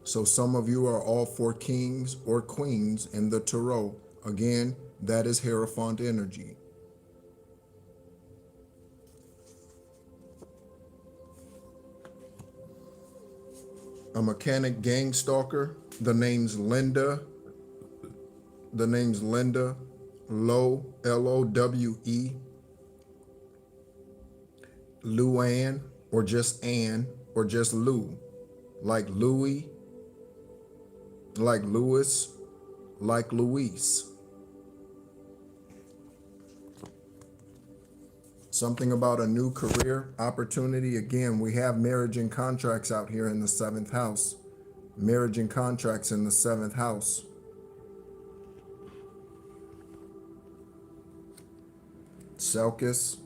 So some of you are all four kings or queens in the Tarot. Again, that is Hierophant energy. A mechanic gang stalker. The name's Linda. The name's Linda. Lowe, L-O-W-E. Luann, or just Ann, or just Lou. Like Louis, like Louis, like Luis. Something about a new career opportunity. Again, we have marriage and contracts out here in the 7th house. Marriage and contracts in the 7th house. Selkis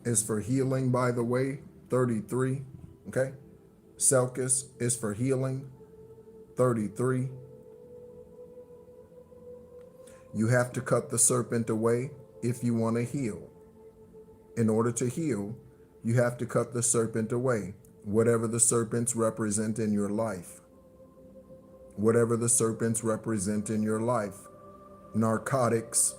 is for healing, by the way, 33, okay? Selkis is for healing, 33. You have to cut the serpent away if you want to heal. In order to heal, you have to cut the serpent away, whatever the serpents represent in your life. Whatever the serpents represent in your life. Narcotics,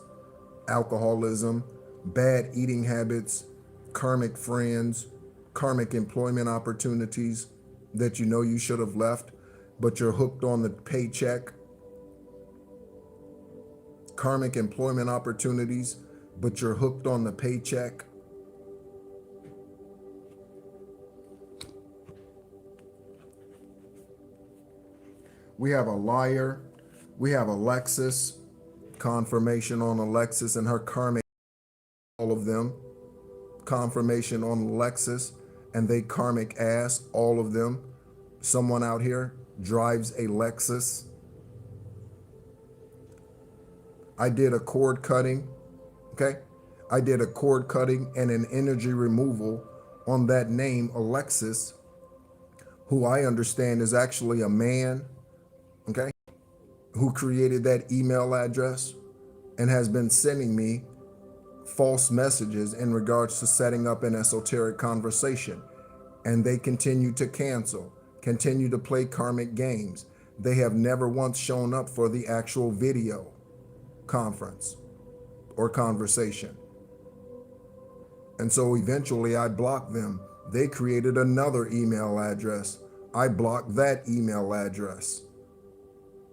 alcoholism, bad eating habits, karmic friends, karmic employment opportunities that you know you should have left, but you're hooked on the paycheck. Karmic employment opportunities, but you're hooked on the paycheck. We have a liar. We have Alexis. Confirmation on Alexis and her karmic, all of them. Confirmation on Alexis and they karmic ass, all of them. Someone out here drives a Lexus. I did a cord cutting, okay? I did a cord cutting and an energy removal on that name, Alexis, who I understand is actually a man, okay? who created that email address and has been sending me false messages in regards to setting up an esoteric conversation. And they continue to cancel, continue to play karmic games. They have never once shown up for the actual video conference or conversation. And so eventually I blocked them. They created another email address. I blocked that email address.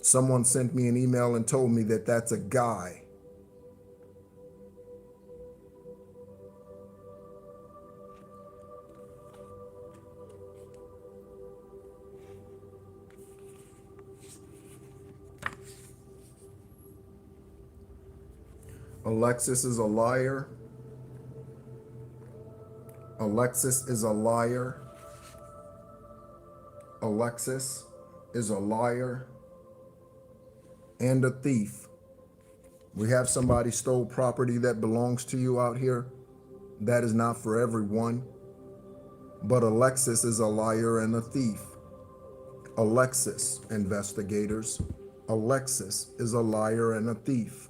Someone sent me an email and told me that that's a guy. Alexis is a liar. Alexis is a liar. Alexis is a liar and a thief. We have somebody stole property that belongs to you out here. That is not for everyone. But Alexis is a liar and a thief. Alexis, investigators. Alexis is a liar and a thief.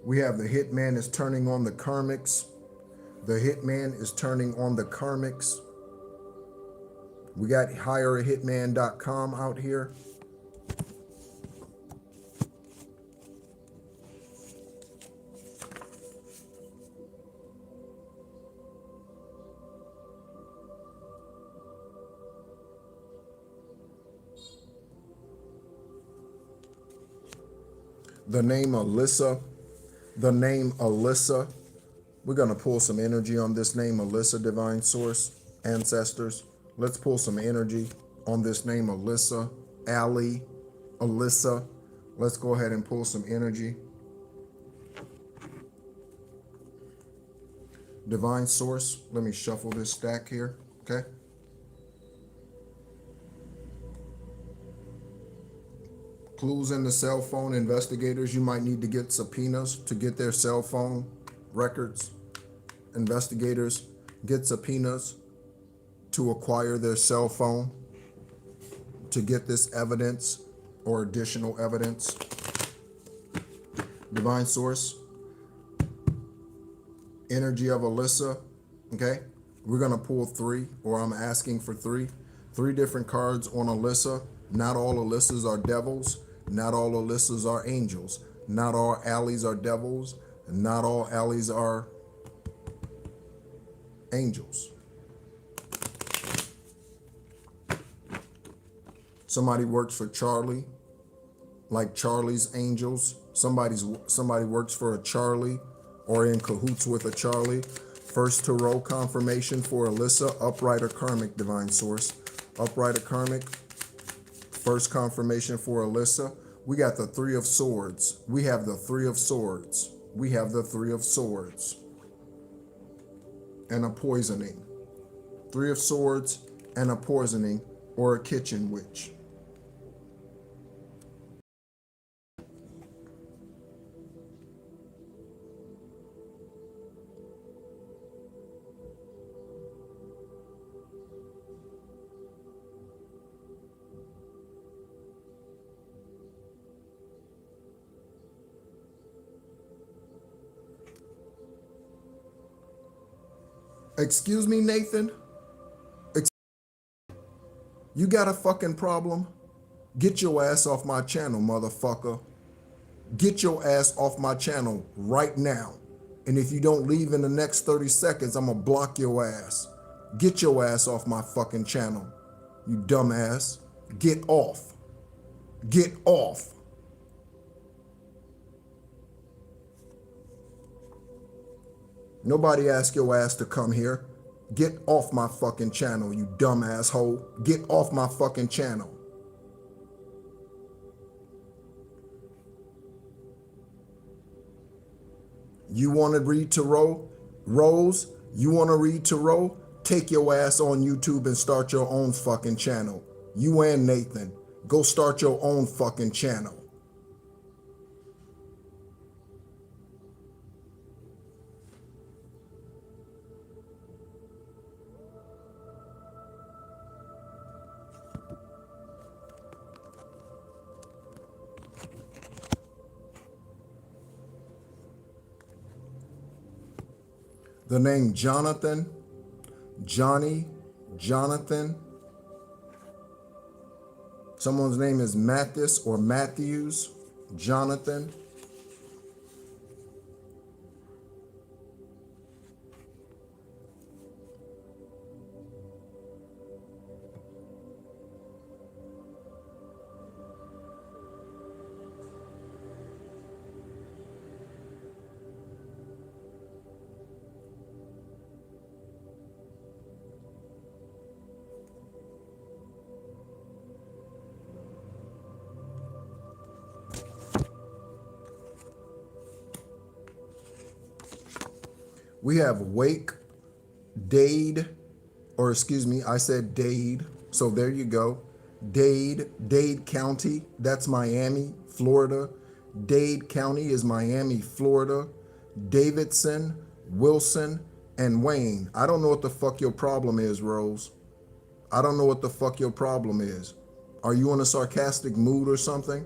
We have the hitman is turning on the karmics. The hitman is turning on the karmics. We got hireahitman.com out here. The name Alyssa. The name Alyssa. We're going to pull some energy on this name Alyssa, divine source, ancestors. Let's pull some energy on this name Alyssa, Ali, Alyssa. Let's go ahead and pull some energy. Divine source. Let me shuffle this stack here, okay? Clues in the cell phone. Investigators, you might need to get subpoenas to get their cell phone records. Investigators, get subpoenas to acquire their cell phone to get this evidence or additional evidence. Divine source. Energy of Alyssa, okay? We're going to pull three, or I'm asking for three. Three different cards on Alyssa. Not all Alyssas are devils. Not all Alyssas are angels. Not all Allies are devils. Not all Allies are angels. Somebody works for Charlie, like Charlie's Angels. Somebody works for a Charlie or in cahoots with a Charlie. First tarot confirmation for Alyssa, upright or karmic, divine source. Upright or karmic. First confirmation for Alyssa. We got the Three of Swords. We have the Three of Swords. We have the Three of Swords. And a poisoning. Three of Swords and a poisoning or a kitchen witch. Excuse me, Nathan? You got a fucking problem? Get your ass off my channel, motherfucker. Get your ass off my channel right now. And if you don't leave in the next 30 seconds, I'm gonna block your ass. Get your ass off my fucking channel, you dumbass. Get off. Get off. Nobody asked your ass to come here. Get off my fucking channel, you dumb asshole. Get off my fucking channel. You want to read tarot? Rose, you want to read tarot? Take your ass on YouTube and start your own fucking channel. You and Nathan, go start your own fucking channel. The name Jonathan, Johnny, Jonathan. Someone's name is Mathis or Matthews, Jonathan. We have Wake, Dade, or excuse me, I said Dade. So there you go. Dade County, that's Miami, Florida. Dade County is Miami, Florida. Davidson, Wilson, and Wayne. I don't know what the fuck your problem is, Rose. I don't know what the fuck your problem is. Are you in a sarcastic mood or something?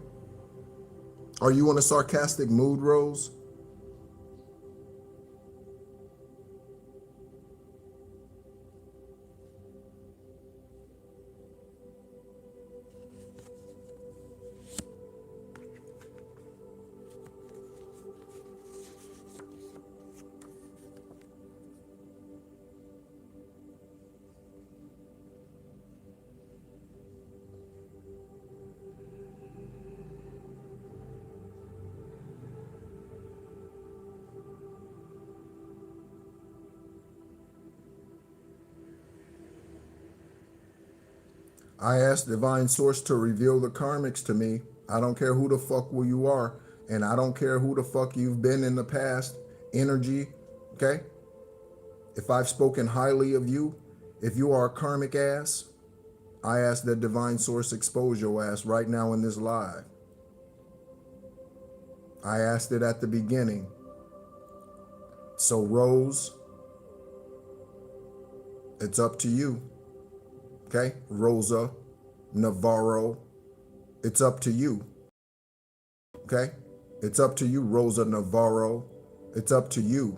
Are you in a sarcastic mood, Rose? I asked Divine Source to reveal the karmics to me. I don't care who the fuck you are, and I don't care who the fuck you've been in the past. Energy, okay? If I've spoken highly of you, if you are a karmic ass, I ask that Divine Source expose your ass right now in this live. I asked it at the beginning. So Rose, it's up to you. Okay, Rosa, Navarro, it's up to you. Okay, it's up to you, Rosa Navarro. It's up to you.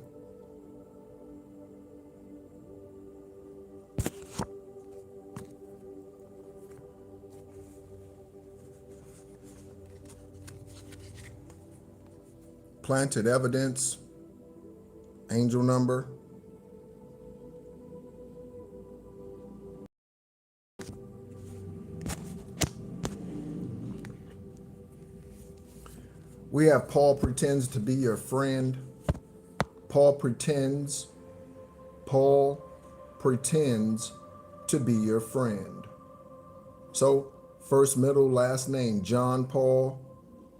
Planted evidence, angel number. We have Paul pretends to be your friend. Paul pretends to be your friend. So first, middle, last name, John Paul,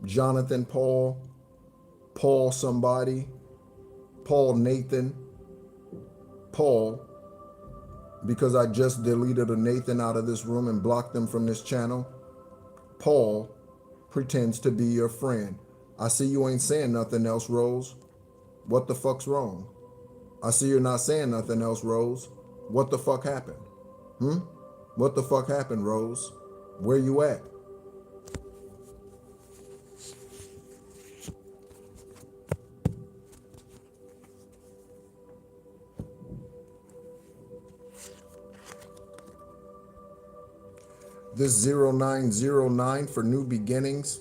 Jonathan Paul, Paul somebody, Paul Nathan, Paul, because I just deleted a Nathan out of this room and blocked them from this channel. Paul pretends to be your friend. I see you ain't saying nothing else, Rose. What the fuck's wrong? I see you're not saying nothing else, Rose. What the fuck happened? What the fuck happened, Rose? Where you at? This 0909 for new beginnings.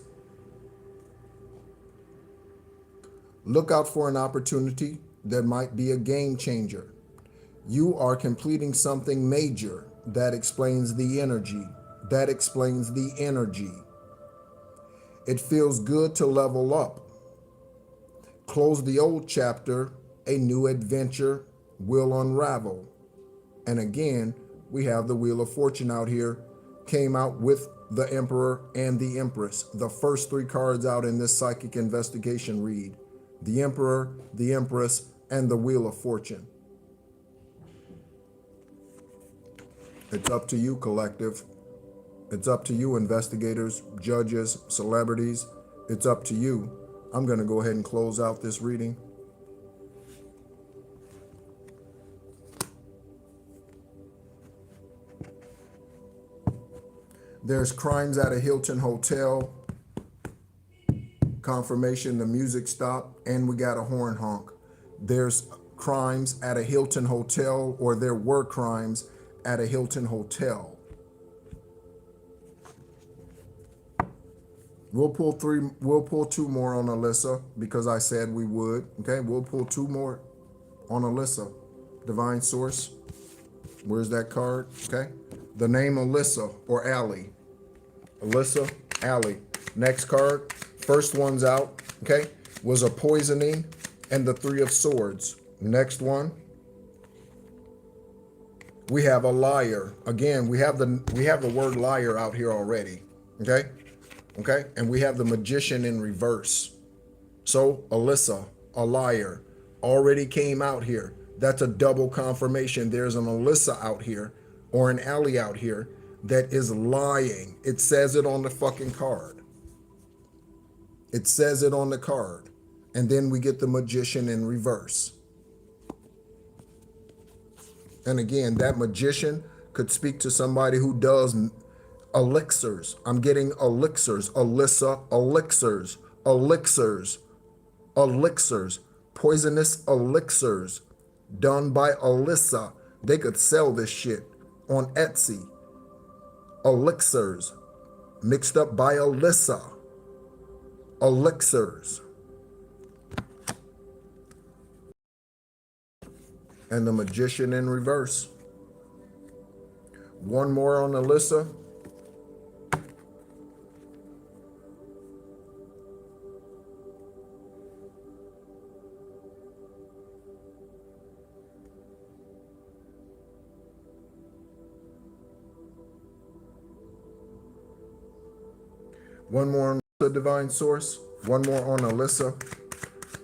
Look out for an opportunity that might be a game changer. You are completing something major. That explains the energy. That explains the energy. It feels good to level up. Close the old chapter. A new adventure will unravel. And again, we have the Wheel of Fortune out here. Came out with the Emperor and the Empress. The first three cards out in this psychic investigation read. The Emperor, the Empress, and the Wheel of Fortune. It's up to you, collective. It's up to you, investigators, judges, celebrities. It's up to you. I'm going to go ahead and close out this reading. There's crimes at a Hilton hotel. Confirmation the music stopped and we got a horn honk. There's crimes at a Hilton hotel, or there were crimes at a Hilton hotel. We'll pull two more on Alyssa because I said we would. Okay, we'll pull two more on Alyssa. Divine source. Where's that card? Okay. The name Alyssa or Allie. Alyssa, Allie. Next card. First one's out. Okay. Was a poisoning and the Three of Swords. Next one. We have a liar. Again, we have the word liar out here already. Okay. Okay, and we have the Magician in reverse. So Alyssa, a liar, already came out here. That's a double confirmation. There's an Alyssa out here or an Allie out here that is lying. It says it on the fucking card. It says it on the card. And then we get the Magician in reverse. And again, that Magician could speak to somebody who does elixirs. I'm getting elixirs. Alyssa, elixirs, elixirs, elixirs, poisonous elixirs done by Alyssa. They could sell this shit on Etsy. Elixirs mixed up by Alyssa. Elixirs. And the Magician in reverse. One more on Alyssa. One more on the divine source. One more on Alyssa.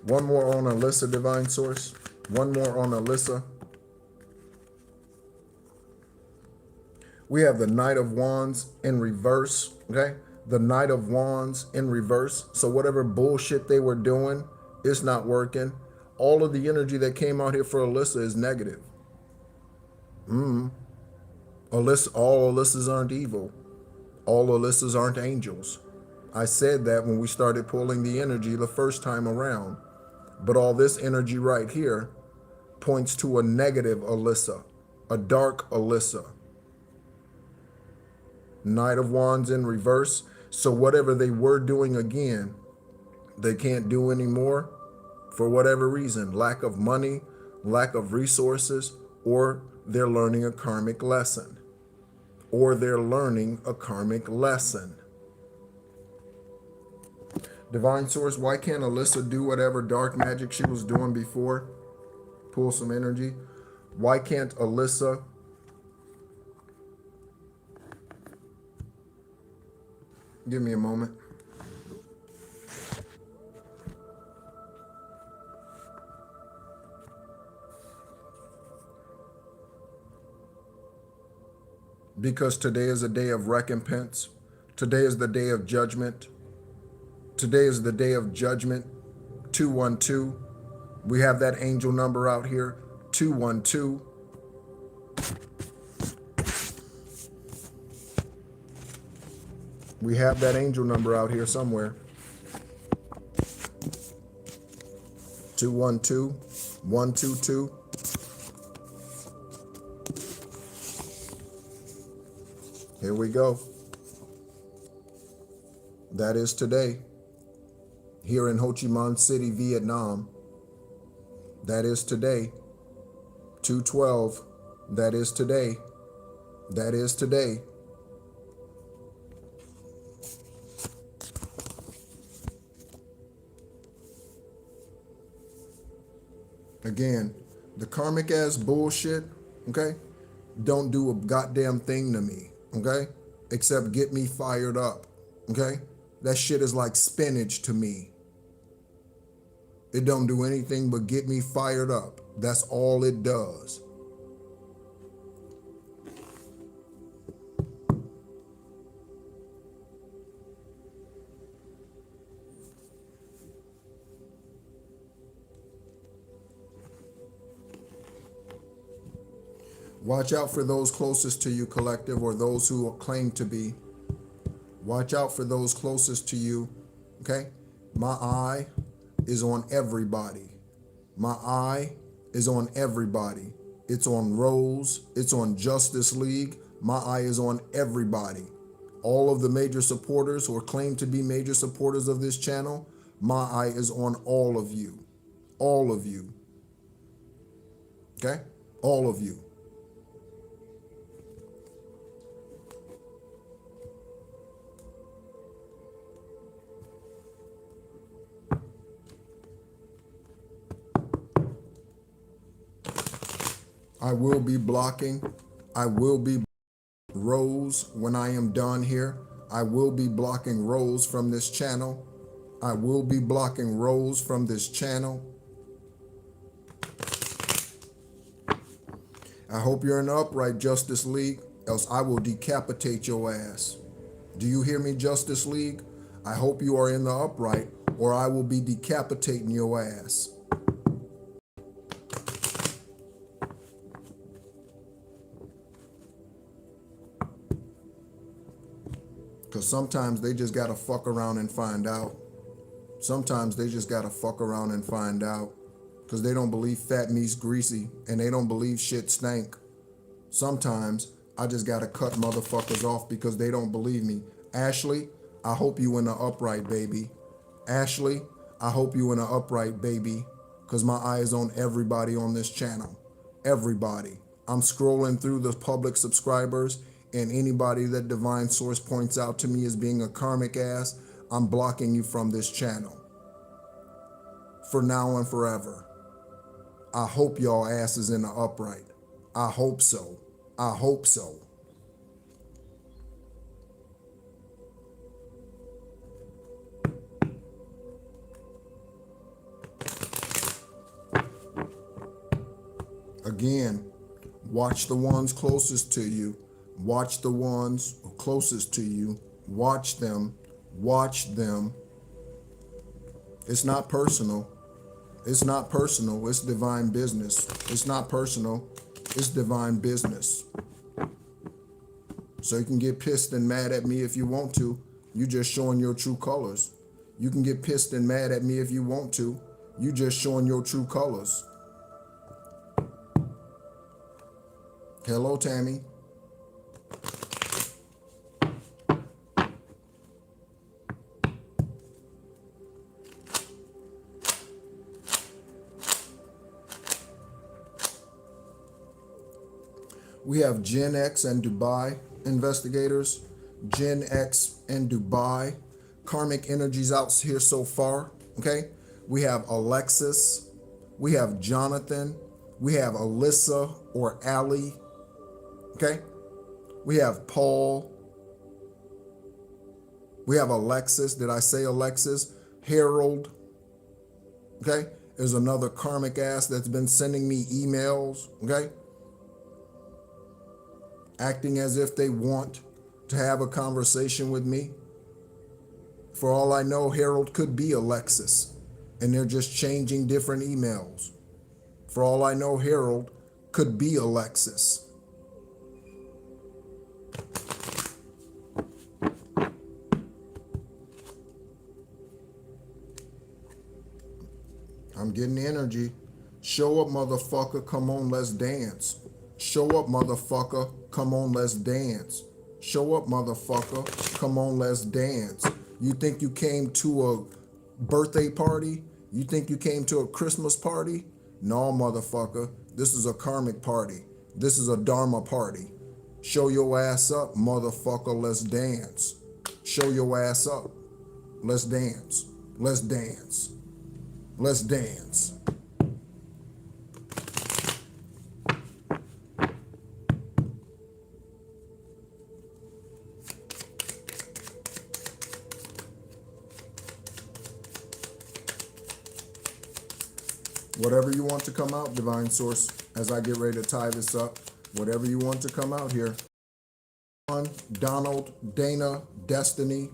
One more on Alyssa, divine source. One more on Alyssa. We have the Knight of Wands in reverse, okay? The Knight of Wands in reverse. So whatever bullshit they were doing, it's not working. All of the energy that came out here for Alyssa is negative. Alyssa, all Alyssas aren't evil. All Alyssas aren't angels. I said that when we started pulling the energy the first time around. But all this energy right here points to a negative Alyssa, a dark Alyssa. Knight of Wands in reverse. So whatever they were doing again, they can't do anymore for whatever reason. Lack of money, lack of resources, or they're learning a karmic lesson. Or they're learning a karmic lesson. Divine source, why can't Alyssa do whatever dark magic she was doing before? Pull some energy. Why can't Alyssa give me a moment? Because today is a day of recompense. Today is the day of judgment. Today is the day of judgment. 212. We have that angel number out here. 212. We have that angel number out here somewhere. 212. 122. Here we go. That is today. Here in Ho Chi Minh City, Vietnam. That is today. 212. That is today. That is today. Again, the karmic ass bullshit, okay, don't do a goddamn thing to me, okay, except get me fired up, okay? That shit is like spinach to me. It don't do anything but get me fired up. That's all it does. Watch out for those closest to you, collective, or those who claim to be. Watch out for those closest to you, okay? My eye is on everybody. My eye is on everybody. It's on Rose. It's on Justice League. My eye is on everybody. All of the major supporters or claim to be major supporters of this channel, my eye is on all of you. All of you. Okay? All of you. I will be blocking. I will be Rose when I am done here. I will be blocking Rose from this channel. I will be blocking Rose from this channel. I hope you're in the upright, Justice League, else I will decapitate your ass. Do you hear me, Justice League? I hope you are in the upright, or I will be decapitating your ass. Because sometimes they just gotta fuck around and find out. Sometimes they just gotta fuck around and find out. Because they don't believe fat meat's greasy and they don't believe shit stank. Sometimes I just gotta cut motherfuckers off because they don't believe me. Ashley, I hope you in the upright, baby. Ashley, I hope you in the upright, baby. Because my eye is on everybody on this channel. Everybody. I'm scrolling through the public subscribers, and anybody that Divine Source points out to me as being a karmic ass, I'm blocking you from this channel. For now and forever. I hope y'all asses in the upright. I hope so. I hope so. Again, watch the ones closest to you. Watch the ones closest to you. Watch them. Watch them. It's not personal. It's not personal. It's divine business. It's not personal. It's divine business. So you can get pissed and mad at me if you want to. You just showing your true colors. You can get pissed and mad at me if you want to. You just showing your true colors. Hello, Tammy. We have Gen X and Dubai investigators. Gen X and Dubai. Karmic energies out here so far, okay? We have Alexis. We have Jonathan. We have Alyssa or Ali, okay? We have Paul. We have Alexis. Did I say Alexis? Harold, okay? There's another karmic ass that's been sending me emails, okay? Acting as if they want to have a conversation with me. For all I know, Harold could be Alexis, and they're just changing different emails. For all I know, Harold could be Alexis. I'm getting energy. Show up, motherfucker. Come on, let's dance. Show up, motherfucker. Come on, let's dance. Show up, motherfucker. Come on, let's dance. You think you came to a birthday party? You think you came to a Christmas party? No, motherfucker. This is a karmic party. This is a dharma party. Show your ass up, motherfucker. Let's dance. Show your ass up. Let's dance. Let's dance. Let's dance. Whatever you want to come out, Divine Source, as I get ready to tie this up. Whatever you want to come out here. Donald, Dana, Destiny.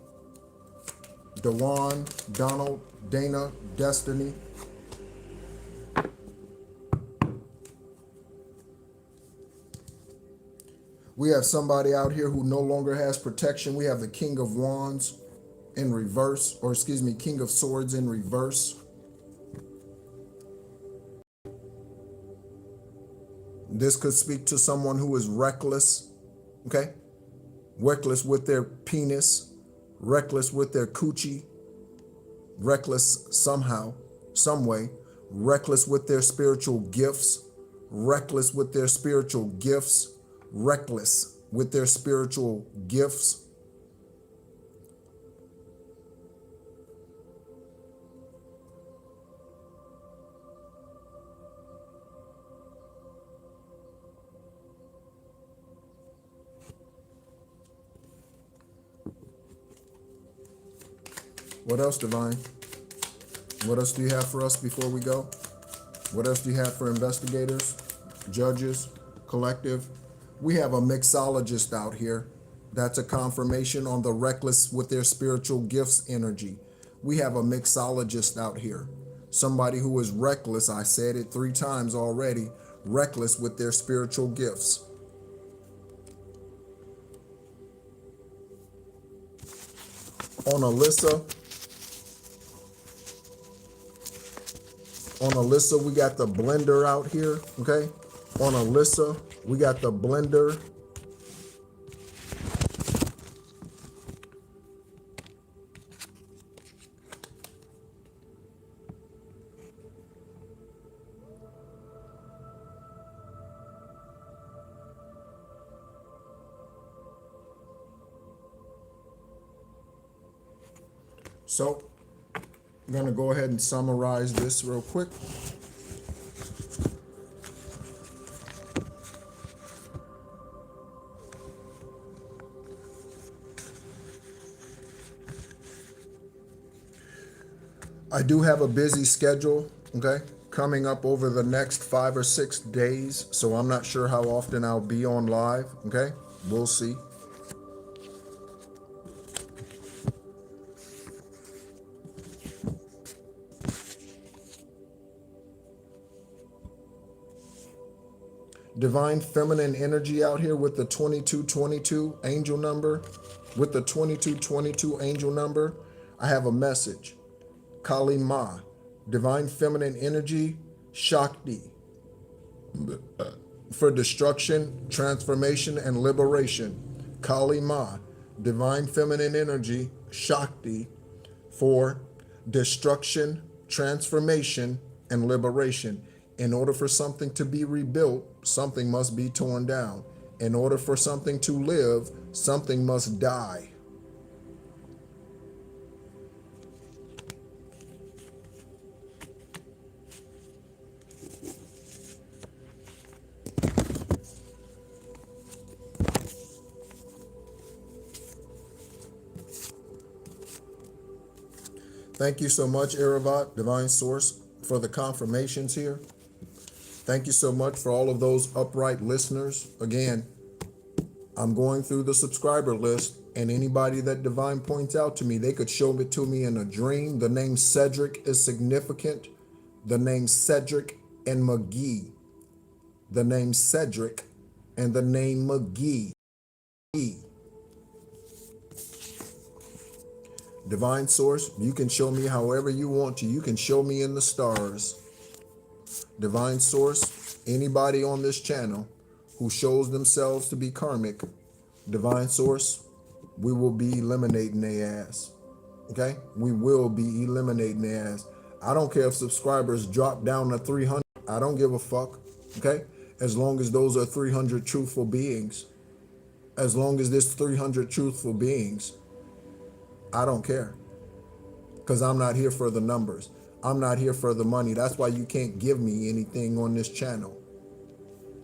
Dewan, Donald, Dana, Destiny. We have somebody out here who no longer has protection. We have the King of Wands in reverse, or excuse me, King of Swords in reverse. This could speak to someone who is reckless, okay? Reckless with their penis, reckless with their coochie, reckless somehow, some way, reckless with their spiritual gifts, reckless with their spiritual gifts, reckless with their spiritual gifts. What else, Divine? What else do you have for us before we go? What else do you have for investigators, judges, collective? We have a mixologist out here. That's a confirmation on the reckless with their spiritual gifts energy. We have a mixologist out here. Somebody who is reckless, I said it 3 times already, reckless with their spiritual gifts. On Alyssa, we got the blender out here, okay? On Alyssa, we got the blender. So, I'm going to go ahead and summarize this real quick. I do have a busy schedule, okay, coming up over the next 5 or 6 days, so I'm not sure how often I'll be on live, okay? We'll see. Divine feminine energy out here with the 2222 angel number. With the 2222 angel number, I have a message. Kali Ma, divine feminine energy, Shakti, for destruction, transformation, and liberation. Kali Ma, divine feminine energy, Shakti, for destruction, transformation, and liberation. In order for something to be rebuilt, something must be torn down. In order for something to live, something must die. Thank you so much, Iravat, Divine Source, for the confirmations here. Thank you so much for all of those upright listeners. Again, I'm going through the subscriber list, and anybody that Divine points out to me, they could show it to me in a dream. The name Cedric is significant. The name Cedric and McGee. The name Cedric and the name McGee. Divine Source, you can show me however you want to. You can show me in the stars. Divine Source, anybody on this channel who shows themselves to be karmic, Divine Source, we will be eliminating their ass. Okay? We will be eliminating their ass. I don't care if subscribers drop down to 300. I don't give a fuck. Okay? As long as those are 300 truthful beings. As long as there's 300 truthful beings, I don't care. Because I'm not here for the numbers. I'm not here for the money. That's why you can't give me anything on this channel.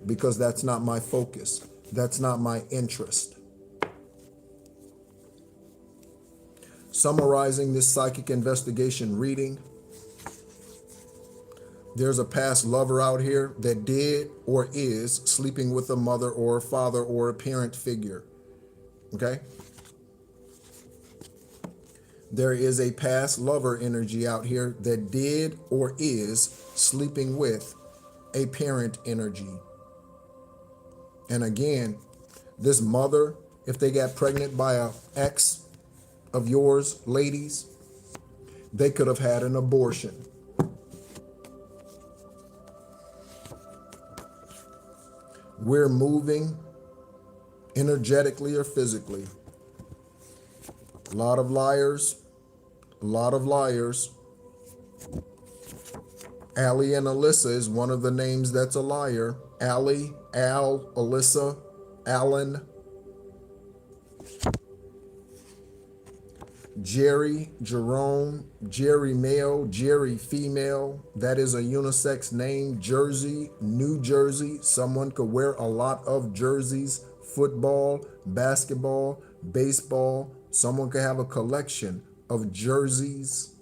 Because that's not my focus. That's not my interest. Summarizing this psychic investigation reading. There's a past lover out here that did or is sleeping with a mother or a father or a parent figure. Okay? There is a past lover energy out here that did or is sleeping with a parent energy. And again, this mother, if they got pregnant by an ex of yours, ladies, they could have had an abortion. We're moving energetically or physically. A lot of liars. A lot of liars. Ali and Alyssa is one of the names that's a liar. Ali, Al, Alyssa, Alan, Jerry, Jerome, Jerry male, Jerry female. That is a unisex name. Jersey, New Jersey. Someone could wear a lot of jerseys. Football, basketball, baseball. Someone could have a collection of jerseys.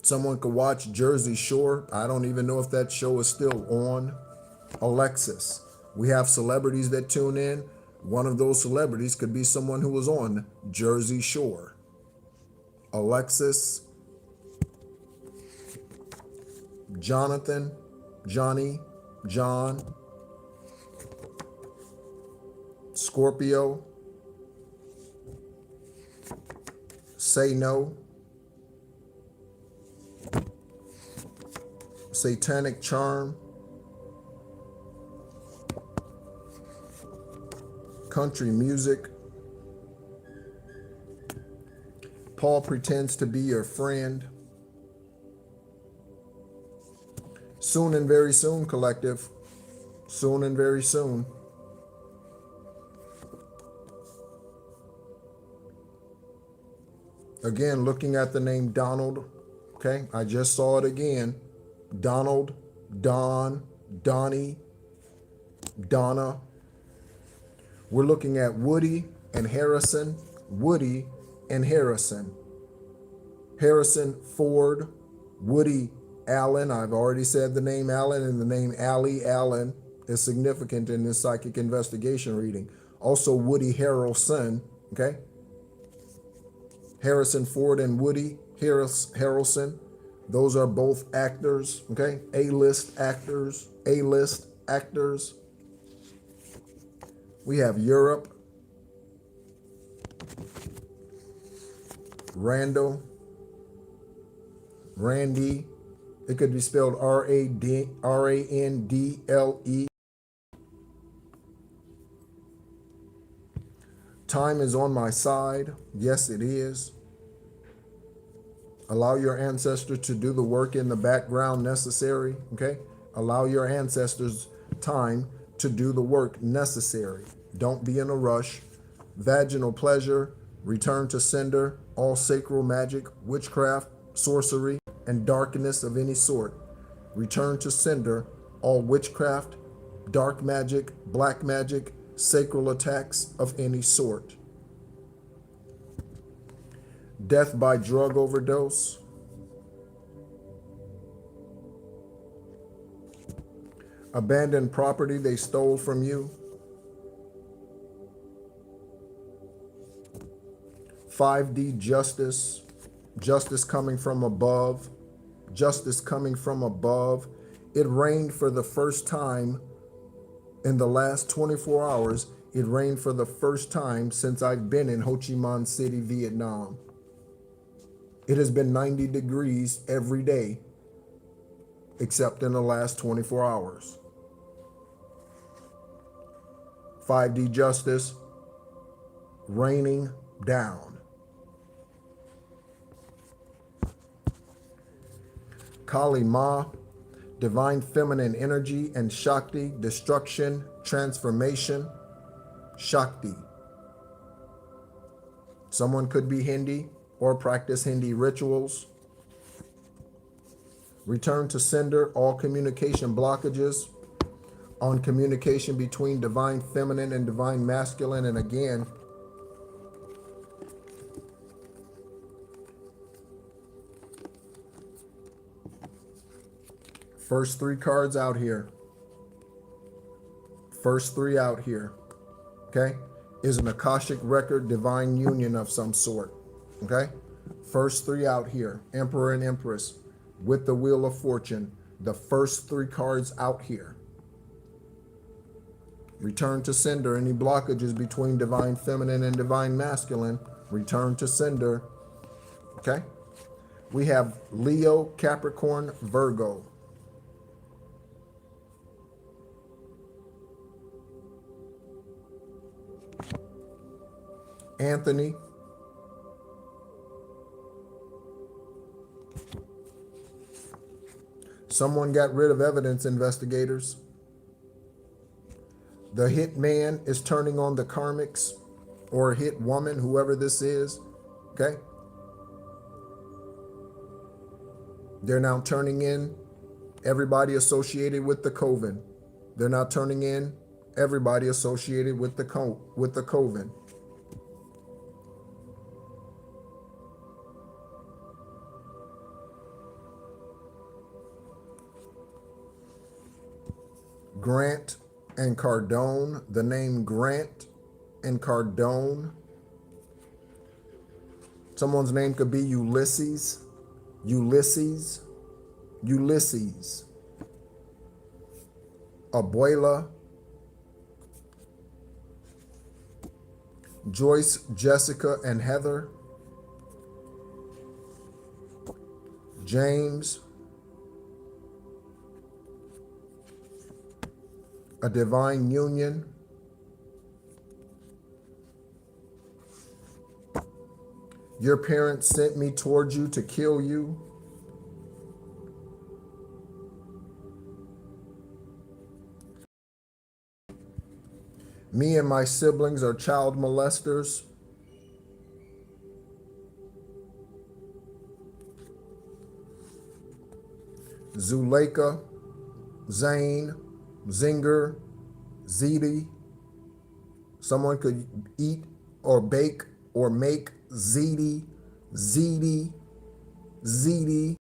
Someone could watch Jersey Shore. I don't even know if that show is still on. Alexis. We have celebrities that tune in. One of those celebrities could be someone who was on Jersey Shore. Alexis. Jonathan. Johnny. John. Scorpio. Say no. Satanic charm. Country music. Paul pretends to be your friend. Soon and very soon, collective. Soon and very soon. Again, looking at the name Donald. Okay, I just saw it again. Donald, Don, Donnie, Donna. We're looking at Woody and Harrison. Woody and Harrison. Harrison Ford. Woody Allen. I've already said the name Allen, and the name Ali Allen is significant in this psychic investigation reading. Also Woody Harrelson. Okay. Harrison Ford and Woody Harrelson. Those are both actors, okay? A-list actors, A-list actors. We have Europe, Randall, Randy. It could be spelled R-A-N-D-L-E. Time is on my side. Yes, it is. Allow your ancestors to do the work in the background necessary, okay? Allow your ancestors time to do the work necessary. Don't be in a rush. Vaginal pleasure, return to sender, all sacral magic, witchcraft, sorcery, and darkness of any sort. Return to sender, all witchcraft, dark magic, black magic, sacral attacks of any sort. Death by drug overdose. Abandoned property they stole from you. 5D justice. Justice coming from above. Justice coming from above. It rained for the first time in the last 24 hours. It rained for the first time since I've been in Ho Chi Minh City, Vietnam. It has been 90 degrees every day, except in the last 24 hours. 5D justice, raining down. Kali Ma, divine feminine energy and Shakti, destruction, transformation, Shakti. Someone could be Hindi or practice Hindi rituals. Return to sender, all communication blockages on communication between divine feminine and divine masculine. And again, first three cards out here. First three out here, okay, is an Akashic record, divine union of some sort. Okay, first three out here, Emperor and Empress with the Wheel of Fortune. The first three cards out here. Return to sender, any blockages between divine feminine and divine masculine, return to sender. Okay, we have Leo, Capricorn, Virgo. Anthony. Someone got rid of evidence, investigators. The hit man is turning on the karmics, or hit woman, whoever this is, okay? They're now turning in everybody associated with the coven. They're now turning in everybody associated with the coven. Grant and Cardone, the name Grant and Cardone. Someone's name could be Ulysses, Ulysses, Ulysses. Abuela, Joyce, Jessica, and Heather. James, a divine union. Your parents sent me towards you to kill you. Me and my siblings are child molesters. Zuleika, Zane, Zinger, Ziti. Someone could eat or bake or make Ziti, Ziti, Ziti.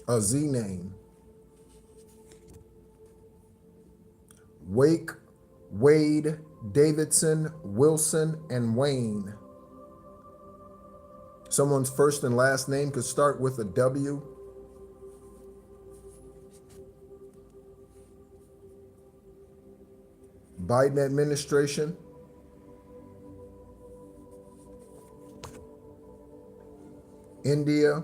A Z name. Wake, Wade, Davidson, Wilson, and Wayne. Someone's first and last name could start with a W. Biden administration. India.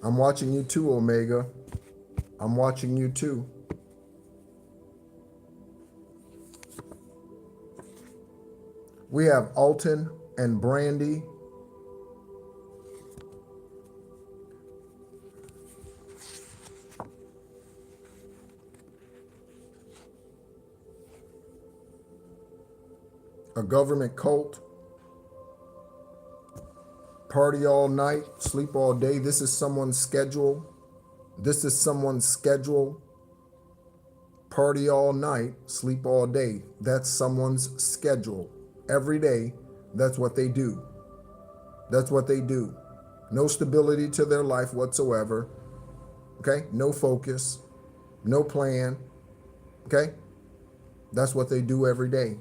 I'm watching you too, Omega. I'm watching you too. We have Alton and Brandy. A government cult. Party all night, sleep all day. This is someone's schedule. This is someone's schedule. Party all night, sleep all day. That's someone's schedule. Every day, that's what they do. That's what they do. No stability to their life whatsoever. Okay? No focus. No plan. Okay? That's what they do every day.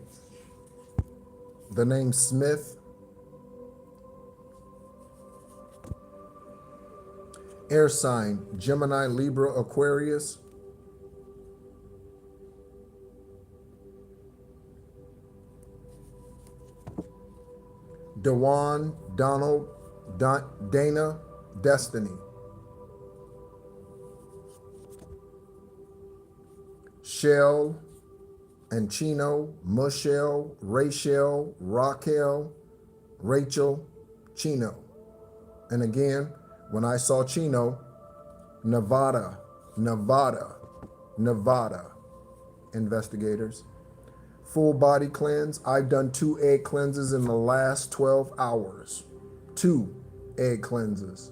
The name Smith. Air sign, Gemini, Libra, Aquarius. Dewan, Donald, Dana, Destiny. Shell and Chino, Michelle, Rachel, Raquel, Rachel, Chino. And again, when I saw Chino, Nevada, Nevada, Nevada, investigators. Full body cleanse. I've done 2 egg cleanses in the last 12 hours. 2 egg cleanses.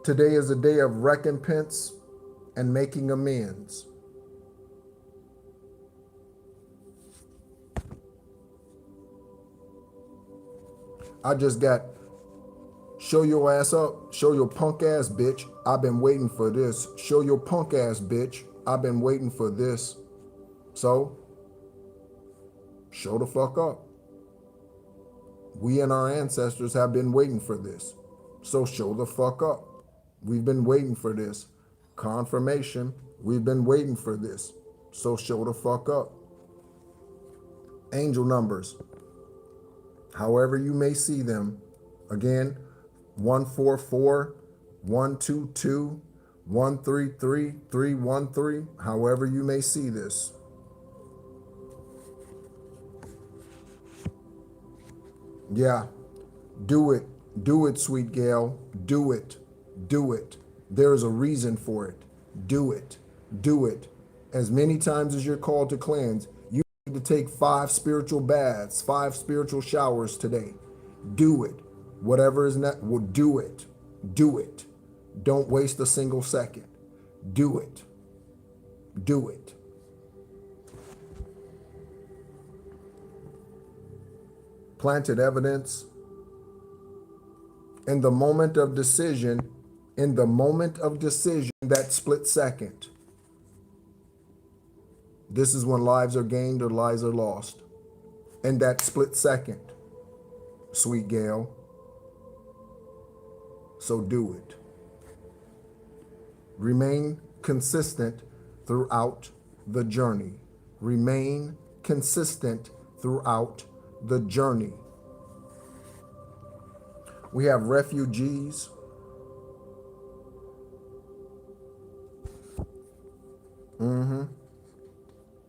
Today is a day of recompense and making amends. I just got, show your ass up, show your punk ass bitch. I've been waiting for this. Show your punk ass bitch. I've been waiting for this. So, show the fuck up. We and our ancestors have been waiting for this. So show the fuck up. We've been waiting for this. Confirmation. We've been waiting for this. So show the fuck up. Angel numbers. However you may see them, Again, 144 122 133 313, however you may see this. Yeah, do it. Do it, sweet Gail. Do it. Do it. There is a reason for it. Do it. Do it. As many times as you're called to cleanse, you need to take 5 spiritual baths, 5 spiritual showers today. Do it. Whatever is not, well, do it. Do it. Don't waste a single second. Do it. Do it. Planted evidence. In the moment of decision, that split second, this is when lives are gained or lives are lost. In that split second, sweet Gail. So do it. Remain consistent throughout the journey. Remain consistent throughout the journey. We have refugees.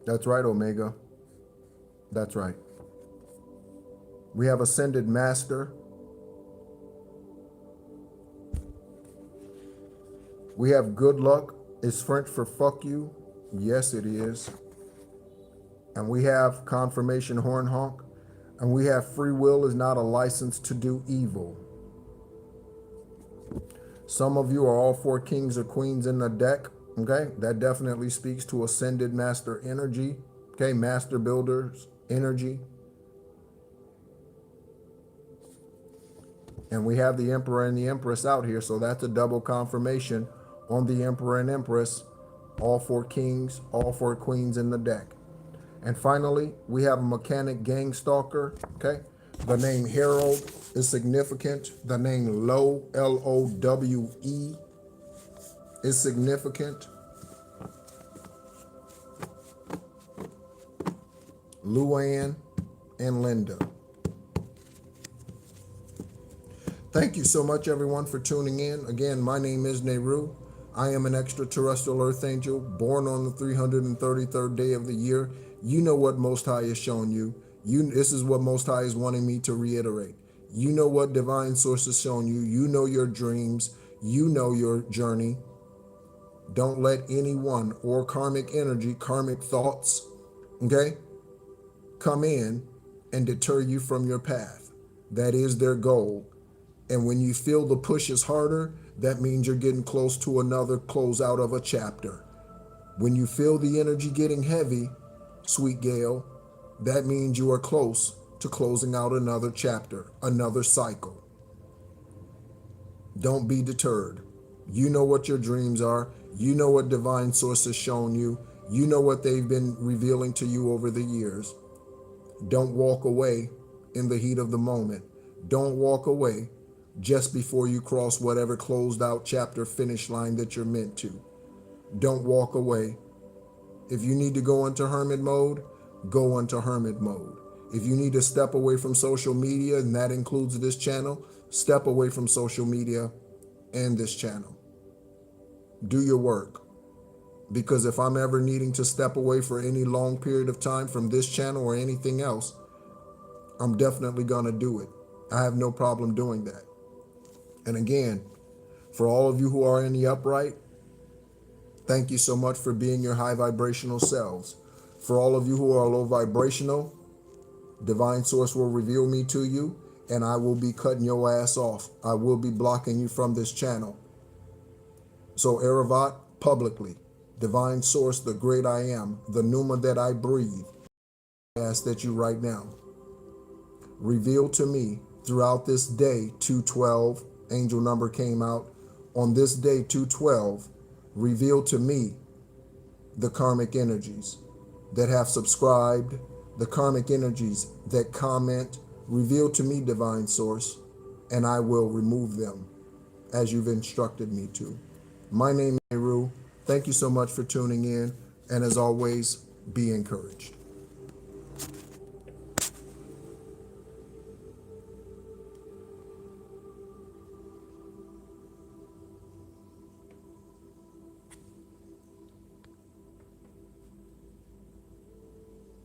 That's right, Omega. That's right. We have ascended master. We have good luck. Is French for fuck you? Yes, it is. And we have confirmation horn honk. And we have free will is not a license to do evil. Some of you are all 4 kings or queens in the deck. Okay, that definitely speaks to ascended master energy. Okay, master builders energy. And we have the Emperor and the Empress out here, so that's a double confirmation on the Emperor and Empress. All 4 kings, all 4 queens in the deck. And finally, we have a mechanic gang stalker. Okay, the name Harold is significant. The name Lowe, L-O-W-E, is significant. Luann and Linda. Thank you so much, everyone, for tuning in. Again, my name is NEHRU. I am an extraterrestrial earth angel born on the 333rd day of the year. You know what Most High is showing you. This is what Most High is wanting me to reiterate. You know what Divine Source is showing you. You know your dreams. You know your journey. Don't let anyone or karmic energy, karmic thoughts, okay, come in and deter you from your path. That is their goal. And when you feel the push is harder, that means you're getting close to another closeout of a chapter. When you feel the energy getting heavy, sweet Gail, that means you are close to closing out another chapter, another cycle. Don't be deterred. You know what your dreams are. You know what Divine Source has shown you. You know what they've been revealing to you over the years. Don't walk away in the heat of the moment. Don't walk away just before you cross whatever closed out chapter finish line that you're meant to. Don't walk away. If you need to go into hermit mode, go into hermit mode. If you need to step away from social media, and that includes this channel, step away from social media and this channel. Do your work. Because if I'm ever needing to step away for any long period of time from this channel or anything else, I'm definitely going to do it. I have no problem doing that. And again, for all of you who are in the upright, thank you so much for being your high vibrational selves. For all of you who are low vibrational, Divine Source will reveal me to you, and I will be cutting your ass off. I will be blocking you from this channel. So Aravat, publicly, Divine Source, the great I am, the pneuma that I breathe, I ask that you right now reveal to me throughout this day, 212, angel number came out. On this day, 212, reveal to me the karmic energies that have subscribed, the karmic energies that comment. Reveal to me, Divine Source, and I will remove them as you've instructed me to. My name is NEHRU. Thank you so much for tuning in, and as always, be encouraged.